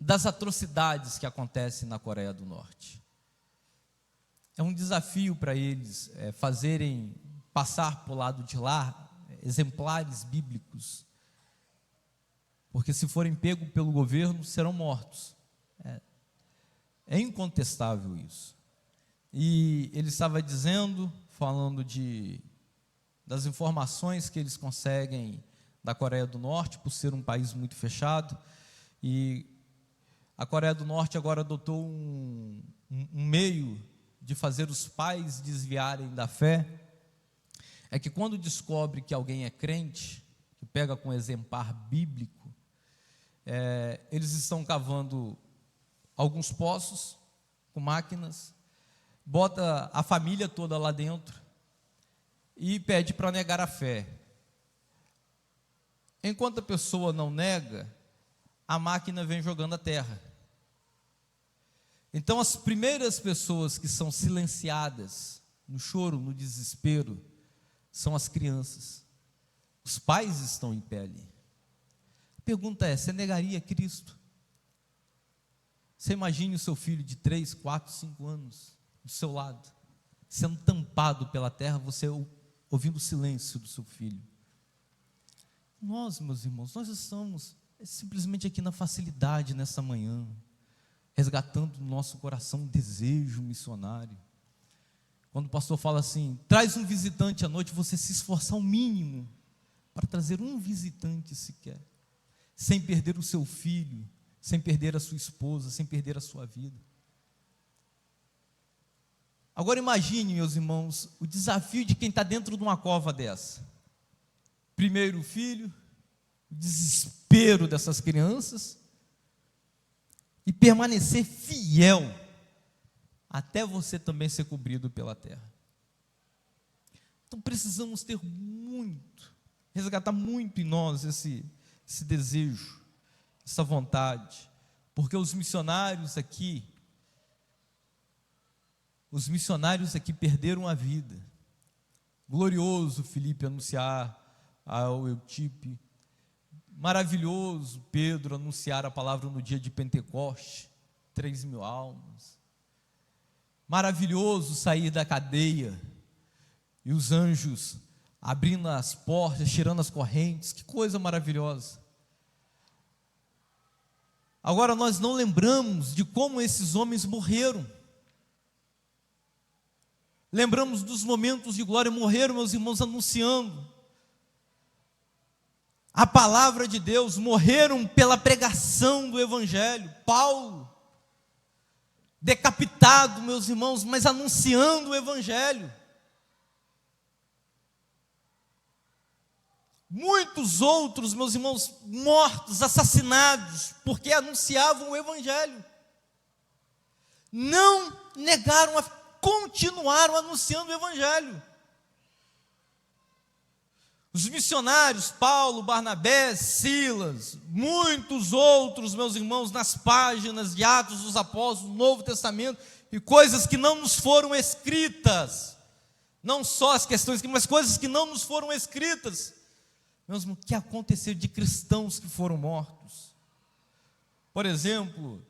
das atrocidades que acontecem na Coreia do Norte. É um desafio para eles fazerem passar para o lado de lá exemplares bíblicos, porque se forem pegos pelo governo, serão mortos. É incontestável isso. E ele estava dizendo, falando das informações que eles conseguem da Coreia do Norte, por ser um país muito fechado, e a Coreia do Norte agora adotou um meio de fazer os pais desviarem da fé, é que quando descobre que alguém é crente, que pega com um exemplar bíblico, eles estão cavando alguns poços com máquinas, bota a família toda lá dentro e pede para negar a fé. Enquanto a pessoa não nega, a máquina vem jogando a terra. Então as primeiras pessoas que são silenciadas no choro, no desespero, são as crianças. Os pais estão em pé ali. A pergunta é, você negaria Cristo? Você imagine o seu filho de 3, 4, 5 anos do seu lado, sendo tampado pela terra, você ouvindo o silêncio do seu filho. Nós, meus irmãos, nós estamos simplesmente aqui na facilidade nessa manhã, resgatando no nosso coração um desejo missionário. Quando o pastor fala assim, traz um visitante à noite, você se esforçar o mínimo para trazer um visitante sequer, sem perder o seu filho, sem perder a sua esposa, sem perder a sua vida. Agora imagine, meus irmãos, o desafio de quem está dentro de uma cova dessa. Primeiro o filho, o desespero dessas crianças, e permanecer fiel, até você também ser cobrido pela terra. Então precisamos ter resgatar muito em nós esse desejo, essa vontade, porque os missionários aqui perderam a vida. Glorioso Filipe anunciar ao Eutipe, maravilhoso Pedro anunciar a palavra no dia de Pentecoste, 3.000 almas, maravilhoso sair da cadeia, e os anjos abrindo as portas, tirando as correntes, que coisa maravilhosa. Agora nós não lembramos de como esses homens morreram, lembramos dos momentos de glória, morreram, meus irmãos, anunciando a palavra de Deus, morreram pela pregação do Evangelho. Paulo, decapitado, meus irmãos, mas anunciando o Evangelho. Muitos outros, meus irmãos, mortos, assassinados, porque anunciavam o Evangelho. Não negaram, continuaram anunciando o Evangelho. Os missionários, Paulo, Barnabé, Silas, muitos outros, meus irmãos, nas páginas de Atos dos Apóstolos, do Novo Testamento, e coisas que não nos foram escritas, não só as questões, mas coisas que não nos foram escritas, meus irmãos, que aconteceu de cristãos que foram mortos. Por exemplo,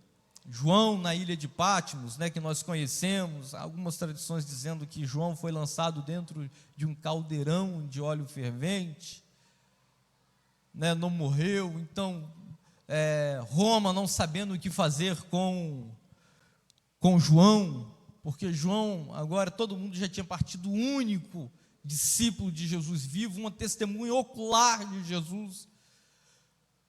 João na ilha de Patmos, que nós conhecemos, algumas tradições dizendo que João foi lançado dentro de um caldeirão de óleo fervente, não morreu. Então, Roma não sabendo o que fazer com João, porque João, agora todo mundo já tinha partido, o único discípulo de Jesus vivo, uma testemunha ocular de Jesus,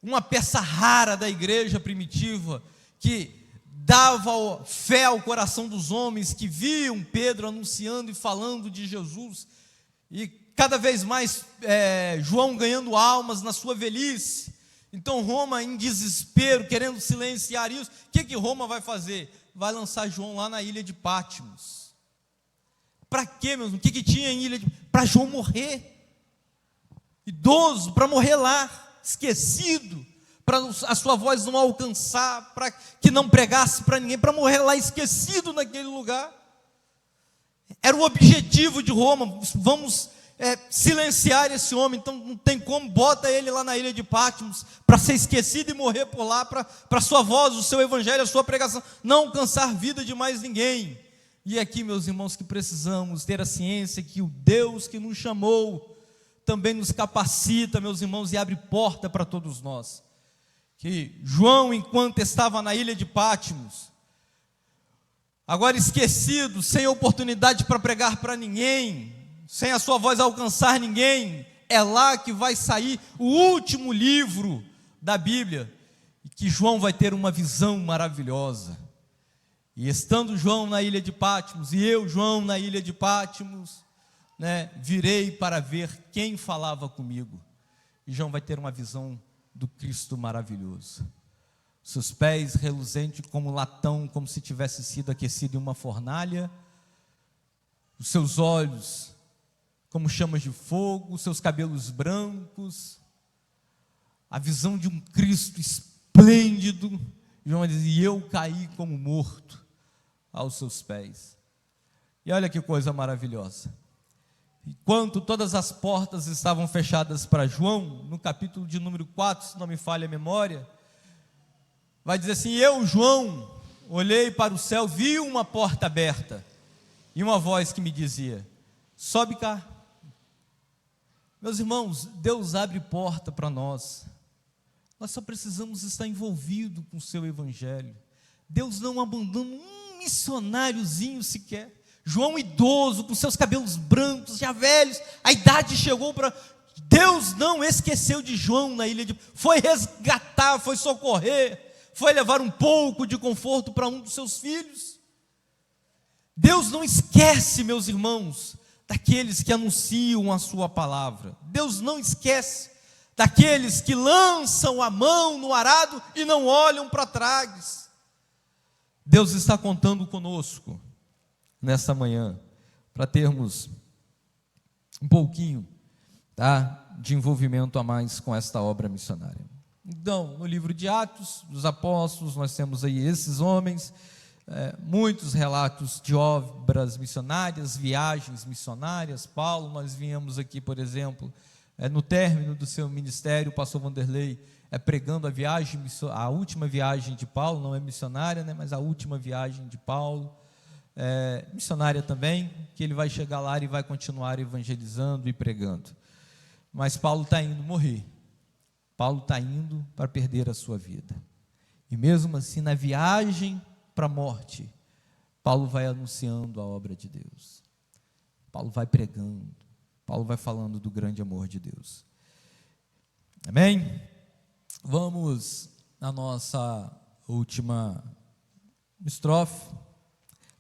uma peça rara da igreja primitiva, que dava fé ao coração dos homens que viam Pedro anunciando e falando de Jesus, e cada vez mais João ganhando almas na sua velhice. Então Roma, em desespero, querendo silenciar isso, o que Roma vai fazer? Vai lançar João lá na ilha de Patmos. Para quê, meus irmãos? O que tinha em ilha de... Para João morrer, idoso, para morrer lá, esquecido, para a sua voz não alcançar, para que não pregasse para ninguém, para morrer lá esquecido naquele lugar. Era o objetivo de Roma. Vamos silenciar esse homem, então não tem como, bota ele lá na ilha de Patmos, para ser esquecido e morrer por lá, para a sua voz, o seu evangelho, a sua pregação, não alcançar vida de mais ninguém. E aqui, meus irmãos, que precisamos ter a ciência que o Deus que nos chamou, também nos capacita, meus irmãos, e abre porta para todos nós. Que João, enquanto estava na ilha de Patmos, agora esquecido, sem oportunidade para pregar para ninguém, sem a sua voz alcançar ninguém, é lá que vai sair o último livro da Bíblia, e que João vai ter uma visão maravilhosa. E estando João na ilha de Patmos, e eu, João, na ilha de Patmos, virei para ver quem falava comigo. E João vai ter uma visão do Cristo maravilhoso. Seus pés reluzentes como latão, como se tivesse sido aquecido em uma fornalha. Os seus olhos como chamas de fogo, os seus cabelos brancos. A visão de um Cristo esplêndido. João diz: e eu caí como morto aos seus pés. E olha que coisa maravilhosa. Enquanto todas as portas estavam fechadas para João, no capítulo de número 4, se não me falha a memória, vai dizer assim: eu, João, olhei para o céu, vi uma porta aberta, e uma voz que me dizia: sobe cá. Meus irmãos, Deus abre porta para nós. Nós só precisamos estar envolvidos com o seu evangelho. Deus não abandona um missionáriozinho sequer. João idoso, com seus cabelos brancos, já velhos, a idade chegou para... Deus não esqueceu de João na ilha de... Foi resgatar, foi socorrer, foi levar um pouco de conforto para um dos seus filhos. Deus não esquece, meus irmãos, daqueles que anunciam a sua palavra. Deus não esquece daqueles que lançam a mão no arado e não olham para trás. Deus está contando conosco nessa manhã, para termos um pouquinho, de envolvimento a mais com esta obra missionária. Então, no livro de Atos dos Apóstolos, nós temos aí esses homens, muitos relatos de obras missionárias, viagens missionárias. Paulo, nós viemos aqui, por exemplo, no término do seu ministério, o pastor Vanderlei pregando a última viagem de Paulo, não é missionária, mas a última viagem de Paulo, missionária também, que ele vai chegar lá e vai continuar evangelizando e pregando. Mas Paulo está indo morrer, Paulo está indo para perder a sua vida, e mesmo assim, na viagem para a morte, Paulo vai anunciando a obra de Deus, Paulo vai pregando, Paulo vai falando do grande amor de Deus. Amém? Vamos na nossa última estrofe.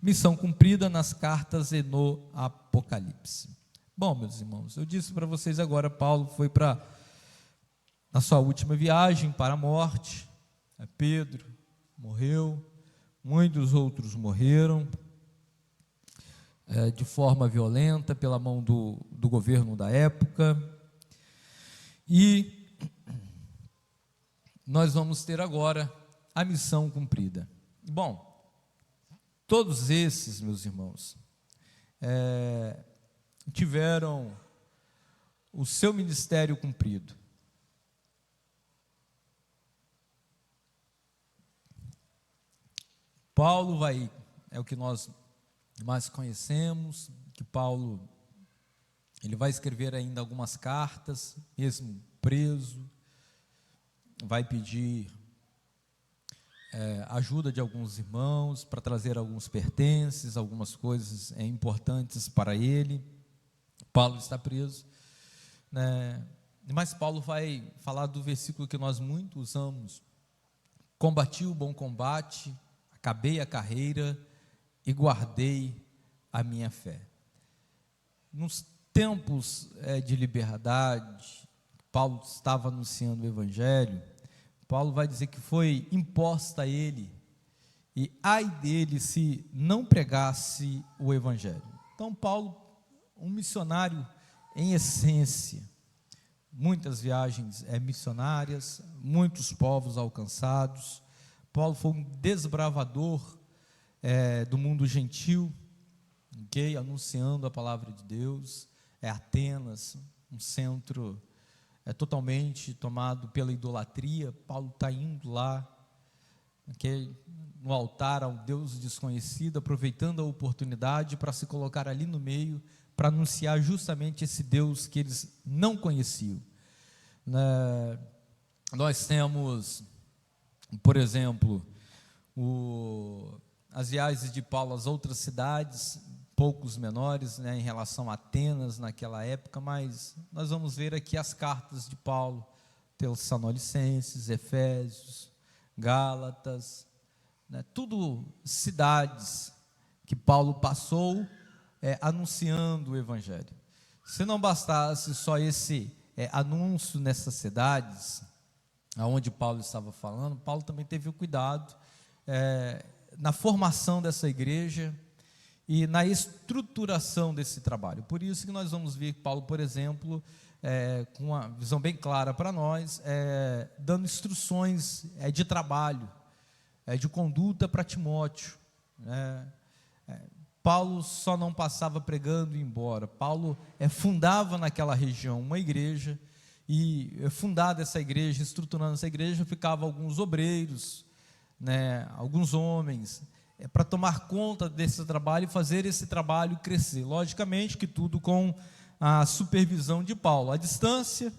Missão cumprida nas cartas e no Apocalipse. Bom, meus irmãos, eu disse para vocês agora, Paulo foi na sua última viagem para a morte. Pedro morreu, muitos outros morreram, de forma violenta, pela mão do governo da época. E nós vamos ter agora a missão cumprida. Bom, todos esses, meus irmãos, tiveram o seu ministério cumprido. Paulo é o que nós mais conhecemos, que Paulo, ele vai escrever ainda algumas cartas, mesmo preso, vai pedir ajuda de alguns irmãos para trazer alguns pertences, algumas coisas importantes para ele. Paulo está preso, né? Mas Paulo vai falar do versículo que nós muito usamos: combati o bom combate, acabei a carreira e guardei a minha fé. Nos tempos de liberdade, Paulo estava anunciando o Evangelho. Paulo vai dizer que foi imposta a ele, e ai dele se não pregasse o Evangelho. Então Paulo, um missionário em essência, muitas viagens missionárias, muitos povos alcançados. Paulo foi um desbravador do mundo gentil, okay? Anunciando a palavra de Deus. Atenas, um centro totalmente tomado pela idolatria. Paulo está indo lá, okay? No altar ao Deus desconhecido, aproveitando a oportunidade para se colocar ali no meio, para anunciar justamente esse Deus que eles não conheciam. Nós temos, por exemplo, as viagens de Paulo às outras cidades, poucos menores, em relação a Atenas naquela época, mas nós vamos ver aqui as cartas de Paulo, Tessalonicenses, Efésios, Gálatas, tudo cidades que Paulo passou anunciando o Evangelho. Se não bastasse só esse anúncio nessas cidades, aonde Paulo estava falando, Paulo também teve o cuidado na formação dessa igreja e na estruturação desse trabalho. Por isso que nós vamos ver Paulo, por exemplo, com uma visão bem clara para nós, dando instruções de trabalho, de conduta para Timóteo. Paulo só não passava pregando e ia embora. Paulo fundava naquela região uma igreja, e fundada essa igreja, estruturando essa igreja, ficavam alguns obreiros, alguns homens, para tomar conta desse trabalho e fazer esse trabalho crescer. Logicamente que tudo com a supervisão de Paulo, à distância,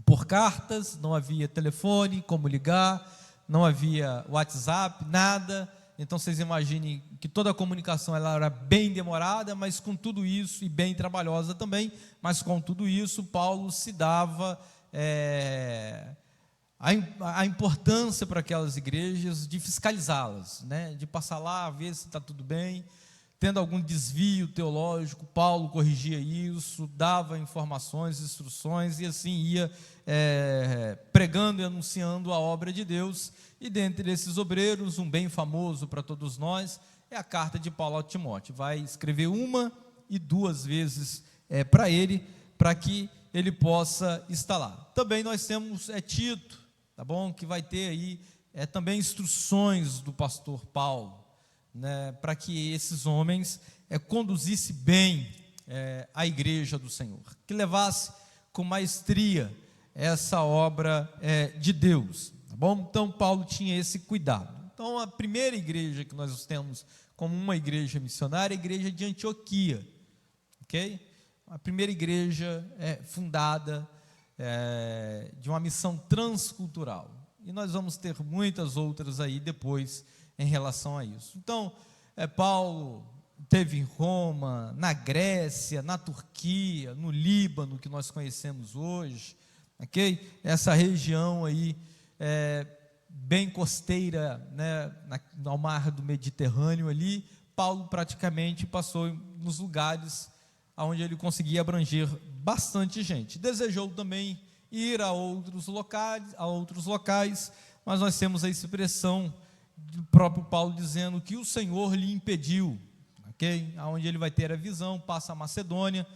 por cartas, não havia telefone, como ligar, não havia WhatsApp, nada. Então vocês imaginem que toda a comunicação ela era bem demorada, mas com tudo isso, e bem trabalhosa também, mas com tudo isso, Paulo se dava a importância para aquelas igrejas de fiscalizá-las, de passar lá, ver se está tudo bem. Tendo algum desvio teológico, Paulo corrigia isso, dava informações, instruções, e assim ia pregando e anunciando a obra de Deus. E dentre esses obreiros, um bem famoso para todos nós é a carta de Paulo a Timóteo. Vai escrever 1 e 2 vezes para ele, para que ele possa estar lá. Também nós temos Tito, tá bom? Que vai ter aí também instruções do pastor Paulo, para que esses homens conduzissem bem a igreja do Senhor, que levasse com maestria essa obra de Deus, tá bom? Então Paulo tinha esse cuidado. Então a primeira igreja que nós temos como uma igreja missionária é a igreja de Antioquia, ok? A primeira igreja fundada de uma missão transcultural, e nós vamos ter muitas outras aí depois em relação a isso. Então, Paulo teve em Roma, na Grécia, na Turquia, no Líbano, que nós conhecemos hoje, ok? Essa região aí, bem costeira, ao mar do Mediterrâneo ali, Paulo praticamente passou nos lugares onde ele conseguia abranger bastante gente. Desejou também ir a outros locais, mas nós temos a expressão do próprio Paulo dizendo que o Senhor lhe impediu, ok? Onde ele vai ter a visão, passa a Macedônia,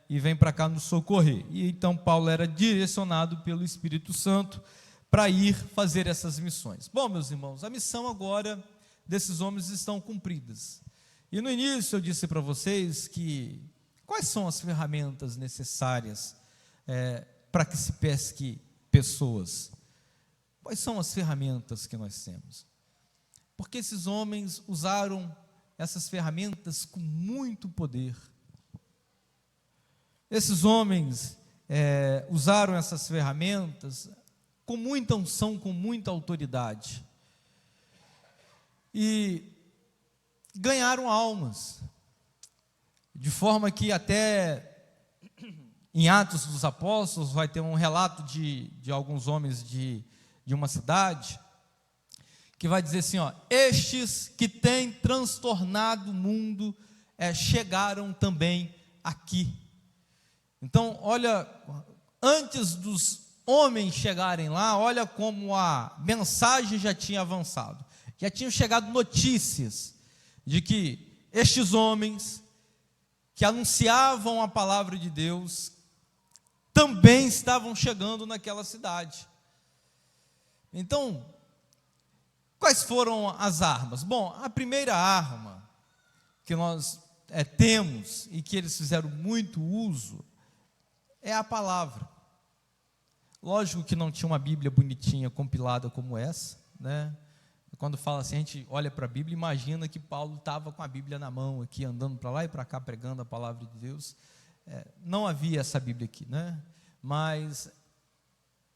e vem para cá nos socorrer. E então Paulo era direcionado pelo Espírito Santo para ir fazer essas missões. Bom, meus irmãos, a missão agora desses homens estão cumpridas. E no início eu disse para vocês que quais são as ferramentas necessárias para que se pesque pessoas. Quais são as ferramentas que nós temos? Porque esses homens usaram essas ferramentas com muito poder. Esses homens usaram essas ferramentas com muita unção, com muita autoridade. e ganharam almas, de forma que até em Atos dos Apóstolos vai ter um relato de alguns homens de uma cidade, que vai dizer assim, estes que têm transtornado o mundo, chegaram também aqui. Então, olha, antes dos homens chegarem lá, olha como a mensagem já tinha avançado. Já tinham chegado notícias de que estes homens que anunciavam a palavra de Deus também estavam chegando naquela cidade. Então, quais foram as armas? Bom, a primeira arma que nós temos e que eles fizeram muito uso é a palavra. Lógico que não tinha uma Bíblia bonitinha compilada como essa, né? Quando fala assim, a gente olha para a Bíblia e imagina que Paulo estava com a Bíblia na mão aqui, andando para lá e para cá, pregando a palavra de Deus. Não havia essa Bíblia aqui, né? Mas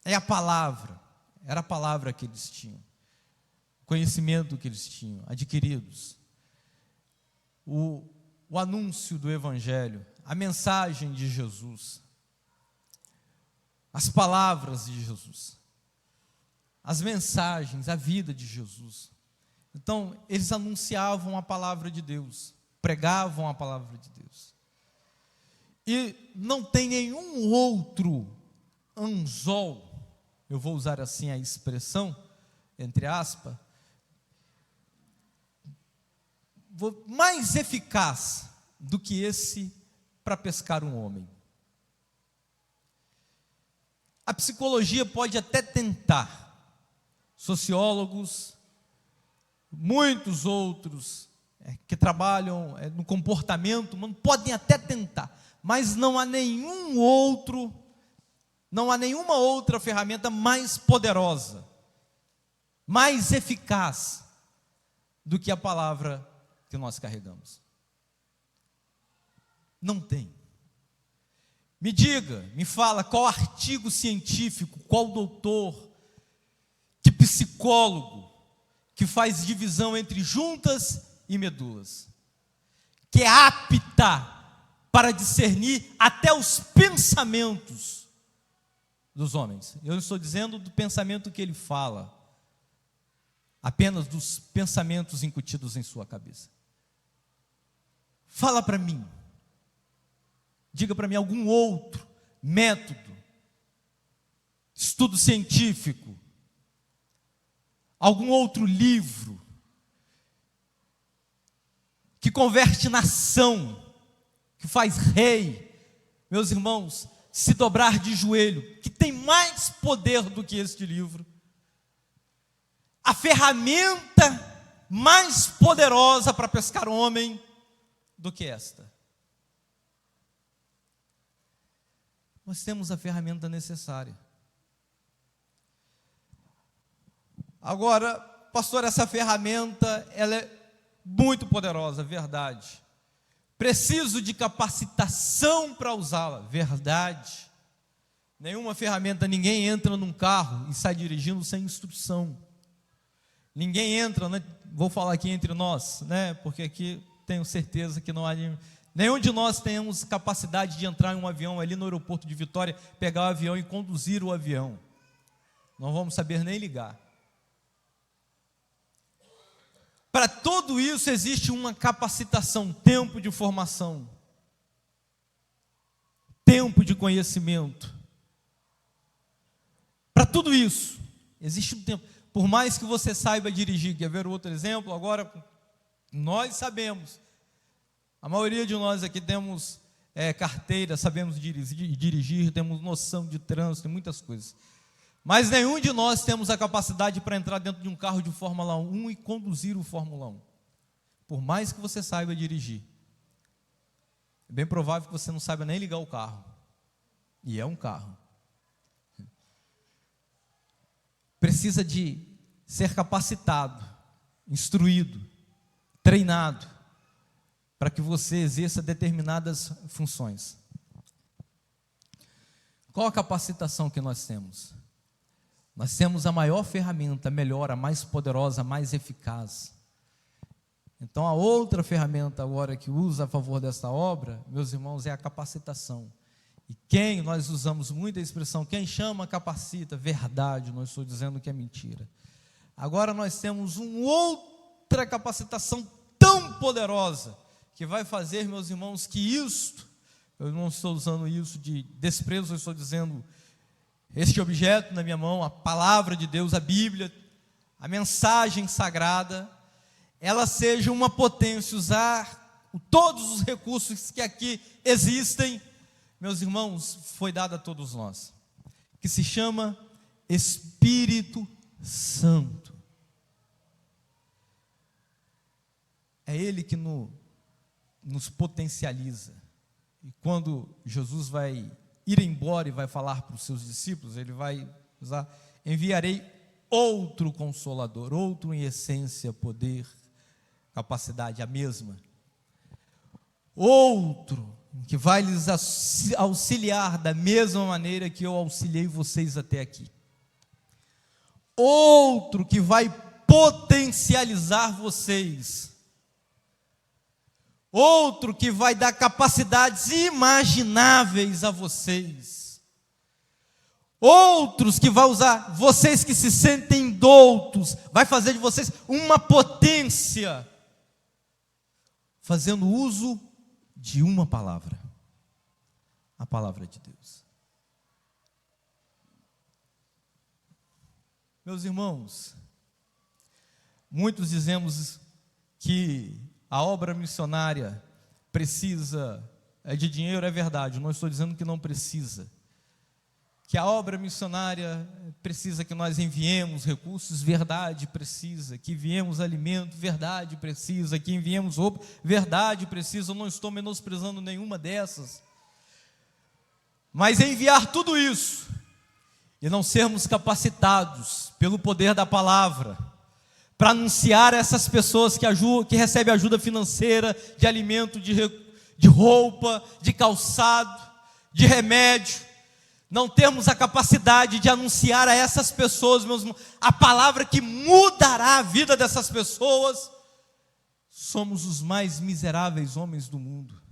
é a palavra, era a palavra que eles tinham, o conhecimento que eles tinham, adquiridos, o anúncio do Evangelho, a mensagem de Jesus, as palavras de Jesus, as mensagens, a vida de Jesus. Então, eles anunciavam a palavra de Deus, pregavam a palavra de Deus. E não tem nenhum outro anzol, eu vou usar assim a expressão, entre aspas, mais eficaz do que esse para pescar um homem. A psicologia pode até tentar, sociólogos, muitos outros que trabalham no comportamento humano, podem até tentar, mas não há nenhuma outra ferramenta mais poderosa, mais eficaz do que a palavra que nós carregamos. Não tem. Me diga, me fala, qual artigo científico, qual doutor, que psicólogo, que faz divisão entre juntas e medulas, que é apta para discernir até os pensamentos dos homens. Eu não estou dizendo do pensamento que ele fala, apenas dos pensamentos incutidos em sua cabeça. Fala para mim, diga para mim algum outro método, estudo científico, algum outro livro que converte nação, que faz rei, meus irmãos, se dobrar de joelho, que tem mais poder do que este livro. A ferramenta mais poderosa para pescar o homem do que esta. Nós temos a ferramenta necessária. Agora, pastor, essa ferramenta, ela é muito poderosa, verdade. Preciso de capacitação para usá-la, verdade. Nenhuma ferramenta, ninguém entra num carro e sai dirigindo sem instrução. Ninguém entra, né? Vou falar aqui entre nós, né? Porque aqui tenho certeza que não há nenhum de nós temos capacidade de entrar em um avião ali no aeroporto de Vitória, pegar o avião e conduzir o avião. Não vamos saber nem ligar. Para tudo isso existe uma capacitação, tempo de formação, tempo de conhecimento. Para tudo isso existe um tempo. Por mais que você saiba dirigir, quer ver outro exemplo? Agora, nós sabemos, a maioria de nós aqui temos carteira, sabemos dirigir, temos noção de trânsito e muitas coisas. Mas nenhum de nós temos a capacidade para entrar dentro de um carro de Fórmula 1 e conduzir o Fórmula 1. Por mais que você saiba dirigir. É bem provável que você não saiba nem ligar o carro. E é um carro. Precisa de ser capacitado, instruído, treinado, para que você exerça determinadas funções. Qual a capacitação que nós temos? Nós temos a maior ferramenta, a melhor, a mais poderosa, a mais eficaz. Então, a outra ferramenta agora que usa a favor dessa obra, meus irmãos, é a capacitação. E quem, nós usamos muito a expressão, quem chama, capacita, verdade, não estou dizendo que é mentira. Agora nós temos uma outra capacitação tão poderosa, que vai fazer, meus irmãos, que isto, eu não estou usando isso de desprezo, eu estou dizendo, este objeto na minha mão, a palavra de Deus, a Bíblia, a mensagem sagrada, ela seja uma potência, usar todos os recursos que aqui existem, meus irmãos, foi dado a todos nós, que se chama Espírito Santo. É Ele que nos potencializa. E quando Jesus vai ir embora e vai falar para os seus discípulos, Ele vai usar, enviarei outro Consolador, outro em essência, poder, capacidade, a mesma. Outro que vai lhes auxiliar da mesma maneira que eu auxiliei vocês até aqui. Outro que vai potencializar vocês. Outro que vai dar capacidades imagináveis a vocês. Outros que vai usar vocês que se sentem doutos, vai fazer de vocês uma potência, fazendo uso de uma palavra, a palavra de Deus. Meus irmãos, muitos dizemos que a obra missionária precisa de dinheiro, é verdade, não estou dizendo que não precisa. Que a obra missionária precisa que nós enviemos recursos, verdade, precisa. Que enviemos alimento, verdade, precisa. Que enviemos roupa, verdade, precisa. Eu não estou menosprezando nenhuma dessas. Mas enviar tudo isso e não sermos capacitados pelo poder da palavra para anunciar a essas pessoas que recebem ajuda financeira, de alimento, de roupa, de calçado, de remédio, não termos a capacidade de anunciar a essas pessoas, meus irmãos, a palavra que mudará a vida dessas pessoas, somos os mais miseráveis homens do mundo.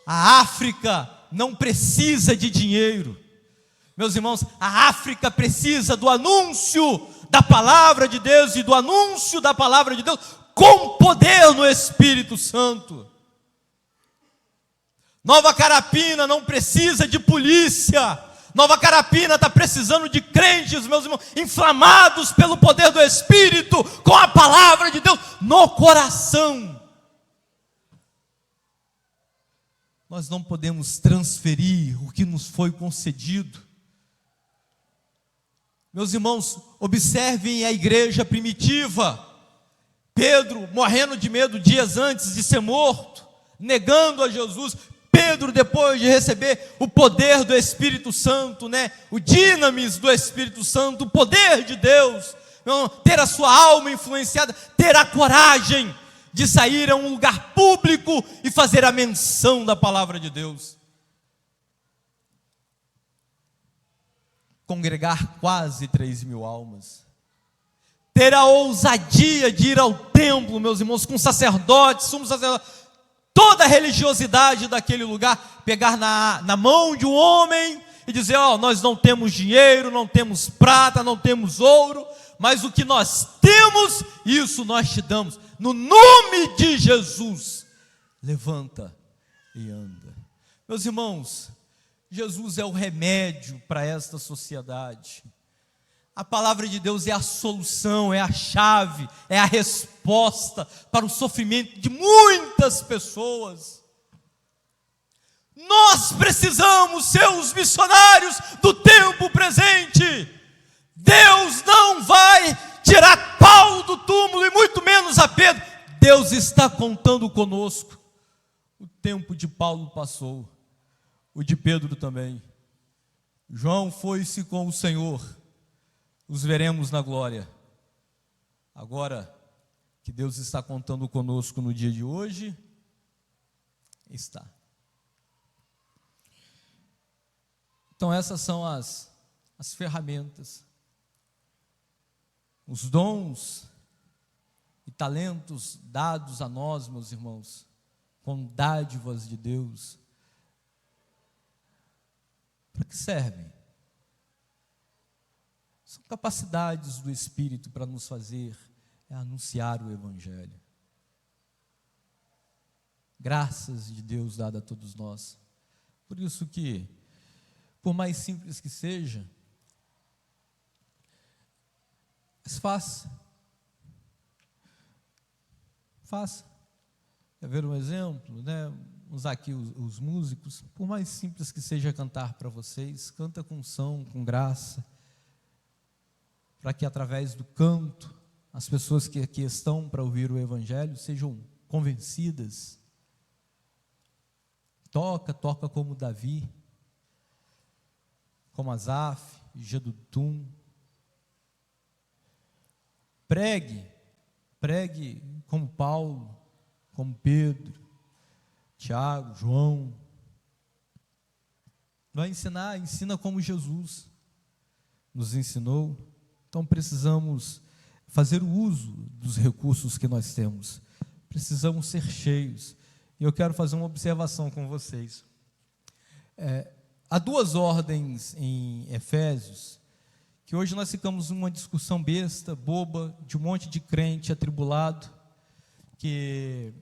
A África não precisa de dinheiro, meus irmãos, a África precisa do anúncio da palavra de Deus e do anúncio da palavra de Deus com poder no Espírito Santo. Nova Carapina não precisa de polícia. Nova Carapina está precisando de crentes, meus irmãos, inflamados pelo poder do Espírito, com a palavra de Deus no coração. Nós não podemos transferir o que nos foi concedido. Meus irmãos, observem a igreja primitiva. Pedro morrendo de medo dias antes de ser morto, negando a Jesus. Pedro, depois de receber o poder do Espírito Santo, o dinamis do Espírito Santo, o poder de Deus, ter a sua alma influenciada, ter a coragem de sair a um lugar público e fazer a menção da palavra de Deus. Congregar quase 3.000 almas. Ter a ousadia de ir ao templo, meus irmãos, com sacerdotes, sumos sacerdotes, toda a religiosidade daquele lugar, pegar na mão de um homem e dizer, nós não temos dinheiro, não temos prata, não temos ouro, mas o que nós temos, isso nós te damos, no nome de Jesus, levanta e anda. Meus irmãos, Jesus é o remédio para esta sociedade. A palavra de Deus é a solução, é a chave, é a resposta para o sofrimento de muitas pessoas. Nós precisamos ser os missionários do tempo presente. Deus não vai tirar Paulo do túmulo e muito menos a Pedro. Deus está contando conosco. O tempo de Paulo passou, o de Pedro também. João foi-se com o Senhor. Os veremos na glória. Agora que Deus está contando conosco no dia de hoje, está. Então essas são as ferramentas, os dons e talentos dados a nós, meus irmãos, com dádivas de Deus, para que servem? São capacidades do Espírito para nos fazer anunciar o Evangelho. Graças de Deus dada a todos nós. Por isso que, por mais simples que seja, mas faça. Quer ver um exemplo, né? Vamos usar aqui os músicos. Por mais simples que seja cantar para vocês, canta com unção, com graça, para que através do canto, as pessoas que aqui estão para ouvir o Evangelho sejam convencidas. Toca como Davi, como Asaf, Jedutum. Pregue como Paulo, como Pedro, Tiago, João. Vai ensinar, ensina como Jesus nos ensinou. Então precisamos fazer o uso dos recursos que nós temos. Precisamos ser cheios. E eu quero fazer uma observação com vocês. Há duas ordens em Efésios, que hoje nós ficamos numa discussão besta, boba, de um monte de crente atribulado, que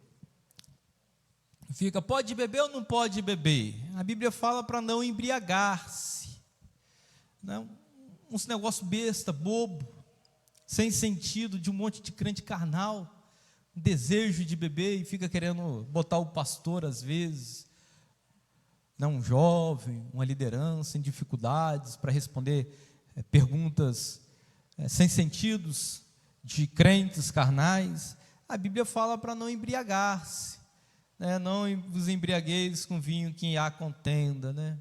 fica, pode beber ou não pode beber? A Bíblia fala para não embriagar-se. Não, uns negócio besta, bobo, sem sentido, de um monte de crente carnal, desejo de beber e fica querendo botar o pastor às vezes, não, um jovem, uma liderança em dificuldades para responder perguntas sem sentidos de crentes carnais. A Bíblia fala para não embriagar-se, né? Não vos embriagueis com vinho que há contenda, né?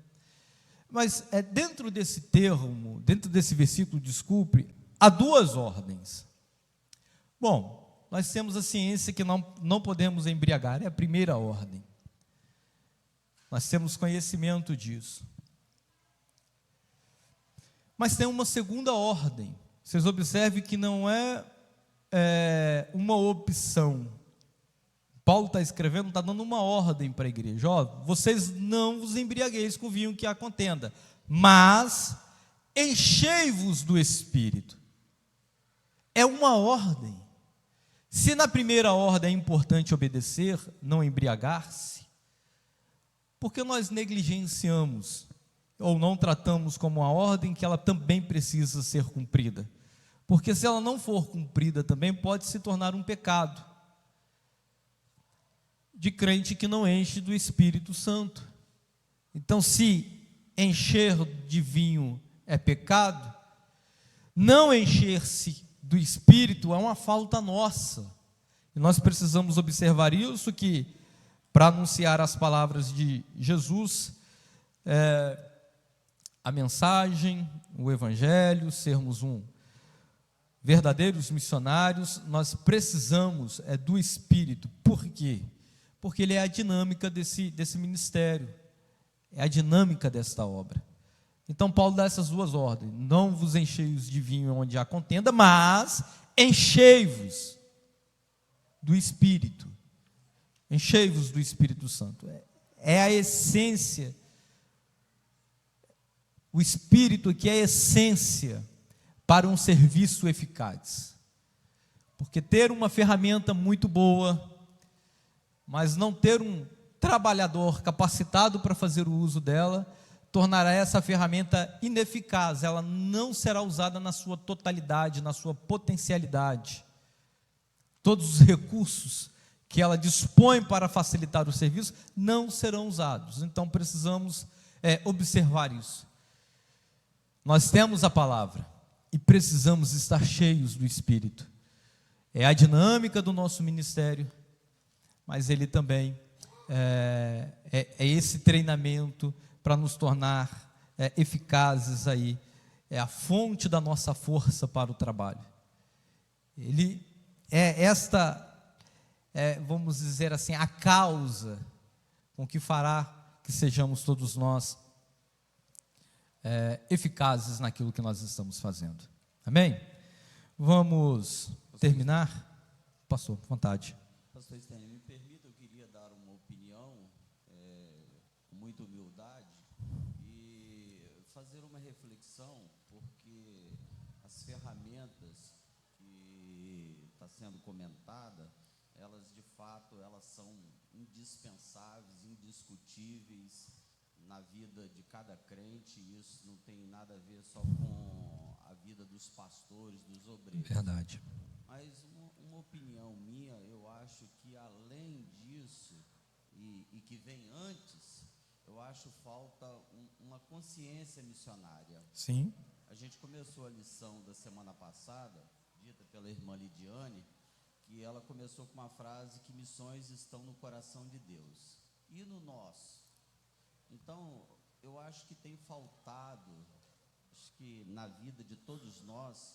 Mas dentro desse termo, dentro desse versículo, desculpe, há duas ordens. Bom, nós temos a ciência que não podemos embriagar, é a primeira ordem. Nós temos conhecimento disso. Mas tem uma segunda ordem. Vocês observem que não é uma opção. Paulo está escrevendo, está dando uma ordem para a igreja. Ó, vocês não vos embriagueis com vinho que há contenda, mas enchei-vos do Espírito. É uma ordem. Se na primeira ordem é importante obedecer, não embriagar-se, por que nós negligenciamos ou não tratamos como uma ordem que ela também precisa ser cumprida? Porque se ela não for cumprida também pode se tornar um pecado de crente que não enche do Espírito Santo. Então, se encher de vinho é pecado, não encher-se do Espírito é uma falta nossa. E nós precisamos observar isso, que para anunciar as palavras de Jesus, a mensagem, o Evangelho, sermos verdadeiros missionários, nós precisamos do Espírito. Por quê? Porque ele é a dinâmica desse ministério, é a dinâmica desta obra. Então Paulo dá essas duas ordens: não vos encheis de vinho onde há contenda, mas enchei-vos do Espírito. Enchei-vos do Espírito Santo. É a essência. O Espírito aqui é a essência para um serviço eficaz. Porque ter uma ferramenta muito boa, mas não ter um trabalhador capacitado para fazer o uso dela, tornará essa ferramenta ineficaz. Ela não será usada na sua totalidade, na sua potencialidade. Todos os recursos que ela dispõe para facilitar o serviço não serão usados. Então precisamos observar isso. Nós temos a palavra e precisamos estar cheios do Espírito. É a dinâmica do nosso ministério, mas ele também é esse treinamento para nos tornar eficazes aí. É a fonte da nossa força para o trabalho. Ele é esta, vamos dizer assim, a causa com que fará que sejamos todos nós eficazes naquilo que nós estamos fazendo. Amém? Vamos terminar. Pastor, vontade. Pastor Stênio, me permita, eu queria dar uma opinião com muita humildade e fazer uma reflexão, porque as ferramentas que está sendo comentada, elas de fato elas são indispensáveis, indiscutíveis na vida de cada crente, e isso não tem nada a ver só com a vida dos pastores, dos obreiros. Verdade. Mas uma opinião minha, eu acho que além disso, e que vem antes, eu acho falta uma consciência missionária. Sim. A gente começou a lição da semana passada, dita pela irmã Lidiane, que ela começou com uma frase que missões estão no coração de Deus e no nosso. Então, eu acho que tem faltado, acho que na vida de todos nós,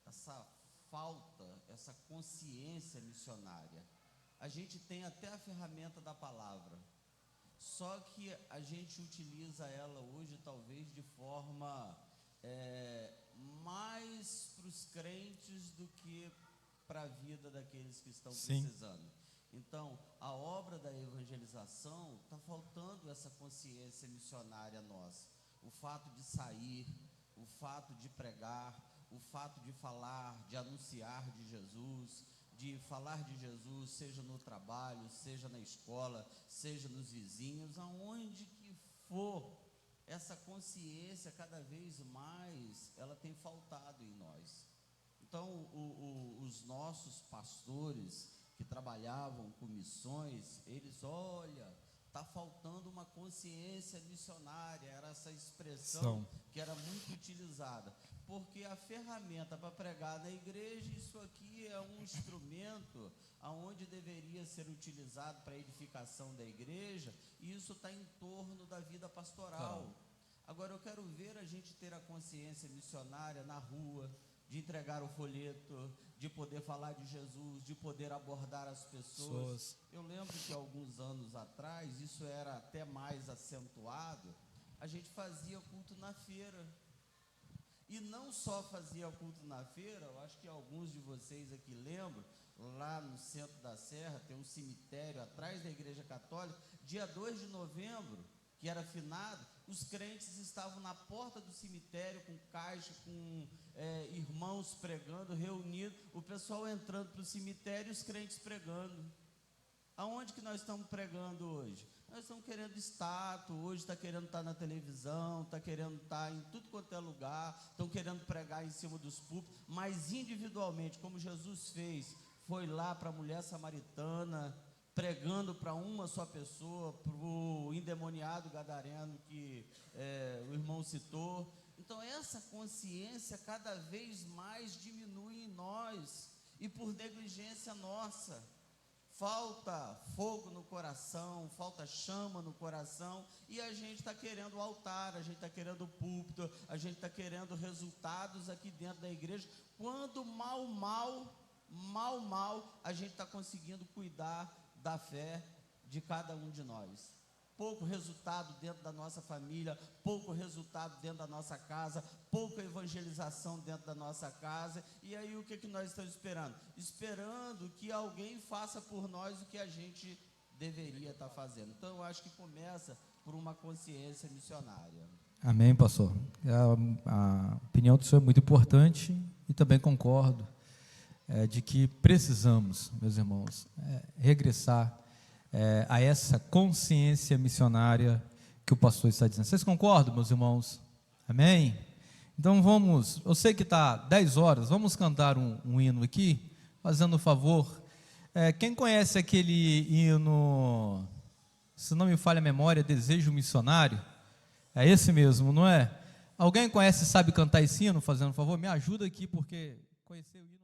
essa falta, essa consciência missionária. A gente tem até a ferramenta da palavra, só que a gente utiliza ela hoje talvez de forma mais para os crentes do que para a vida daqueles que estão precisando. Então, a obra da evangelização, está faltando essa consciência missionária nossa. O fato de sair, o fato de pregar, o fato de falar, de anunciar de Jesus, de falar de Jesus, seja no trabalho, seja na escola, seja nos vizinhos, aonde que for, essa consciência cada vez mais, ela tem faltado em nós. Então, os nossos pastores que trabalhavam com missões, eles, olha, está faltando uma consciência missionária, era essa expressão que era muito utilizada, porque a ferramenta para pregar na igreja, isso aqui é um instrumento aonde deveria ser utilizado para a edificação da igreja, e isso está em torno da vida pastoral. Agora, eu quero ver a gente ter a consciência missionária na rua, de entregar o folheto, de poder falar de Jesus, de poder abordar as pessoas. Eu lembro que alguns anos atrás, isso era até mais acentuado, a gente fazia culto na feira. E não só fazia culto na feira, eu acho que alguns de vocês aqui lembram, lá no centro da Serra, tem um cemitério atrás da Igreja Católica, dia 2 de novembro, que era finado, os crentes estavam na porta do cemitério com caixa, com irmãos pregando, reunidos, o pessoal entrando para o cemitério e os crentes pregando. Aonde que nós estamos pregando hoje? Nós estamos querendo status, hoje está querendo estar na televisão, está querendo estar em tudo quanto é lugar, estão querendo pregar em cima dos púlpitos, mas individualmente, como Jesus fez, foi lá para a mulher samaritana, pregando para uma só pessoa, para o endemoniado gadareno que o irmão citou. Então, essa consciência cada vez mais diminui em nós, e por negligência nossa. Falta fogo no coração, falta chama no coração, e a gente está querendo o altar, a gente está querendo o púlpito, a gente está querendo resultados aqui dentro da igreja, quando mal, a gente está conseguindo cuidar da fé de cada um de nós. Pouco resultado dentro da nossa família, pouco resultado dentro da nossa casa, pouca evangelização dentro da nossa casa. E aí o que nós estamos esperando? Esperando que alguém faça por nós o que a gente deveria estar fazendo. Então eu acho que começa por uma consciência missionária. Amém, pastor. A opinião do senhor é muito importante e também concordo de que precisamos, meus irmãos, regressar a essa consciência missionária que o pastor está dizendo. Vocês concordam, meus irmãos? Amém? Então vamos, eu sei que está 10 horas, vamos cantar um hino aqui, fazendo um favor. Quem conhece aquele hino, se não me falha a memória, Desejo Missionário? É esse mesmo, não é? Alguém conhece e sabe cantar esse hino, fazendo um favor? Me ajuda aqui, porque conhecer o hino...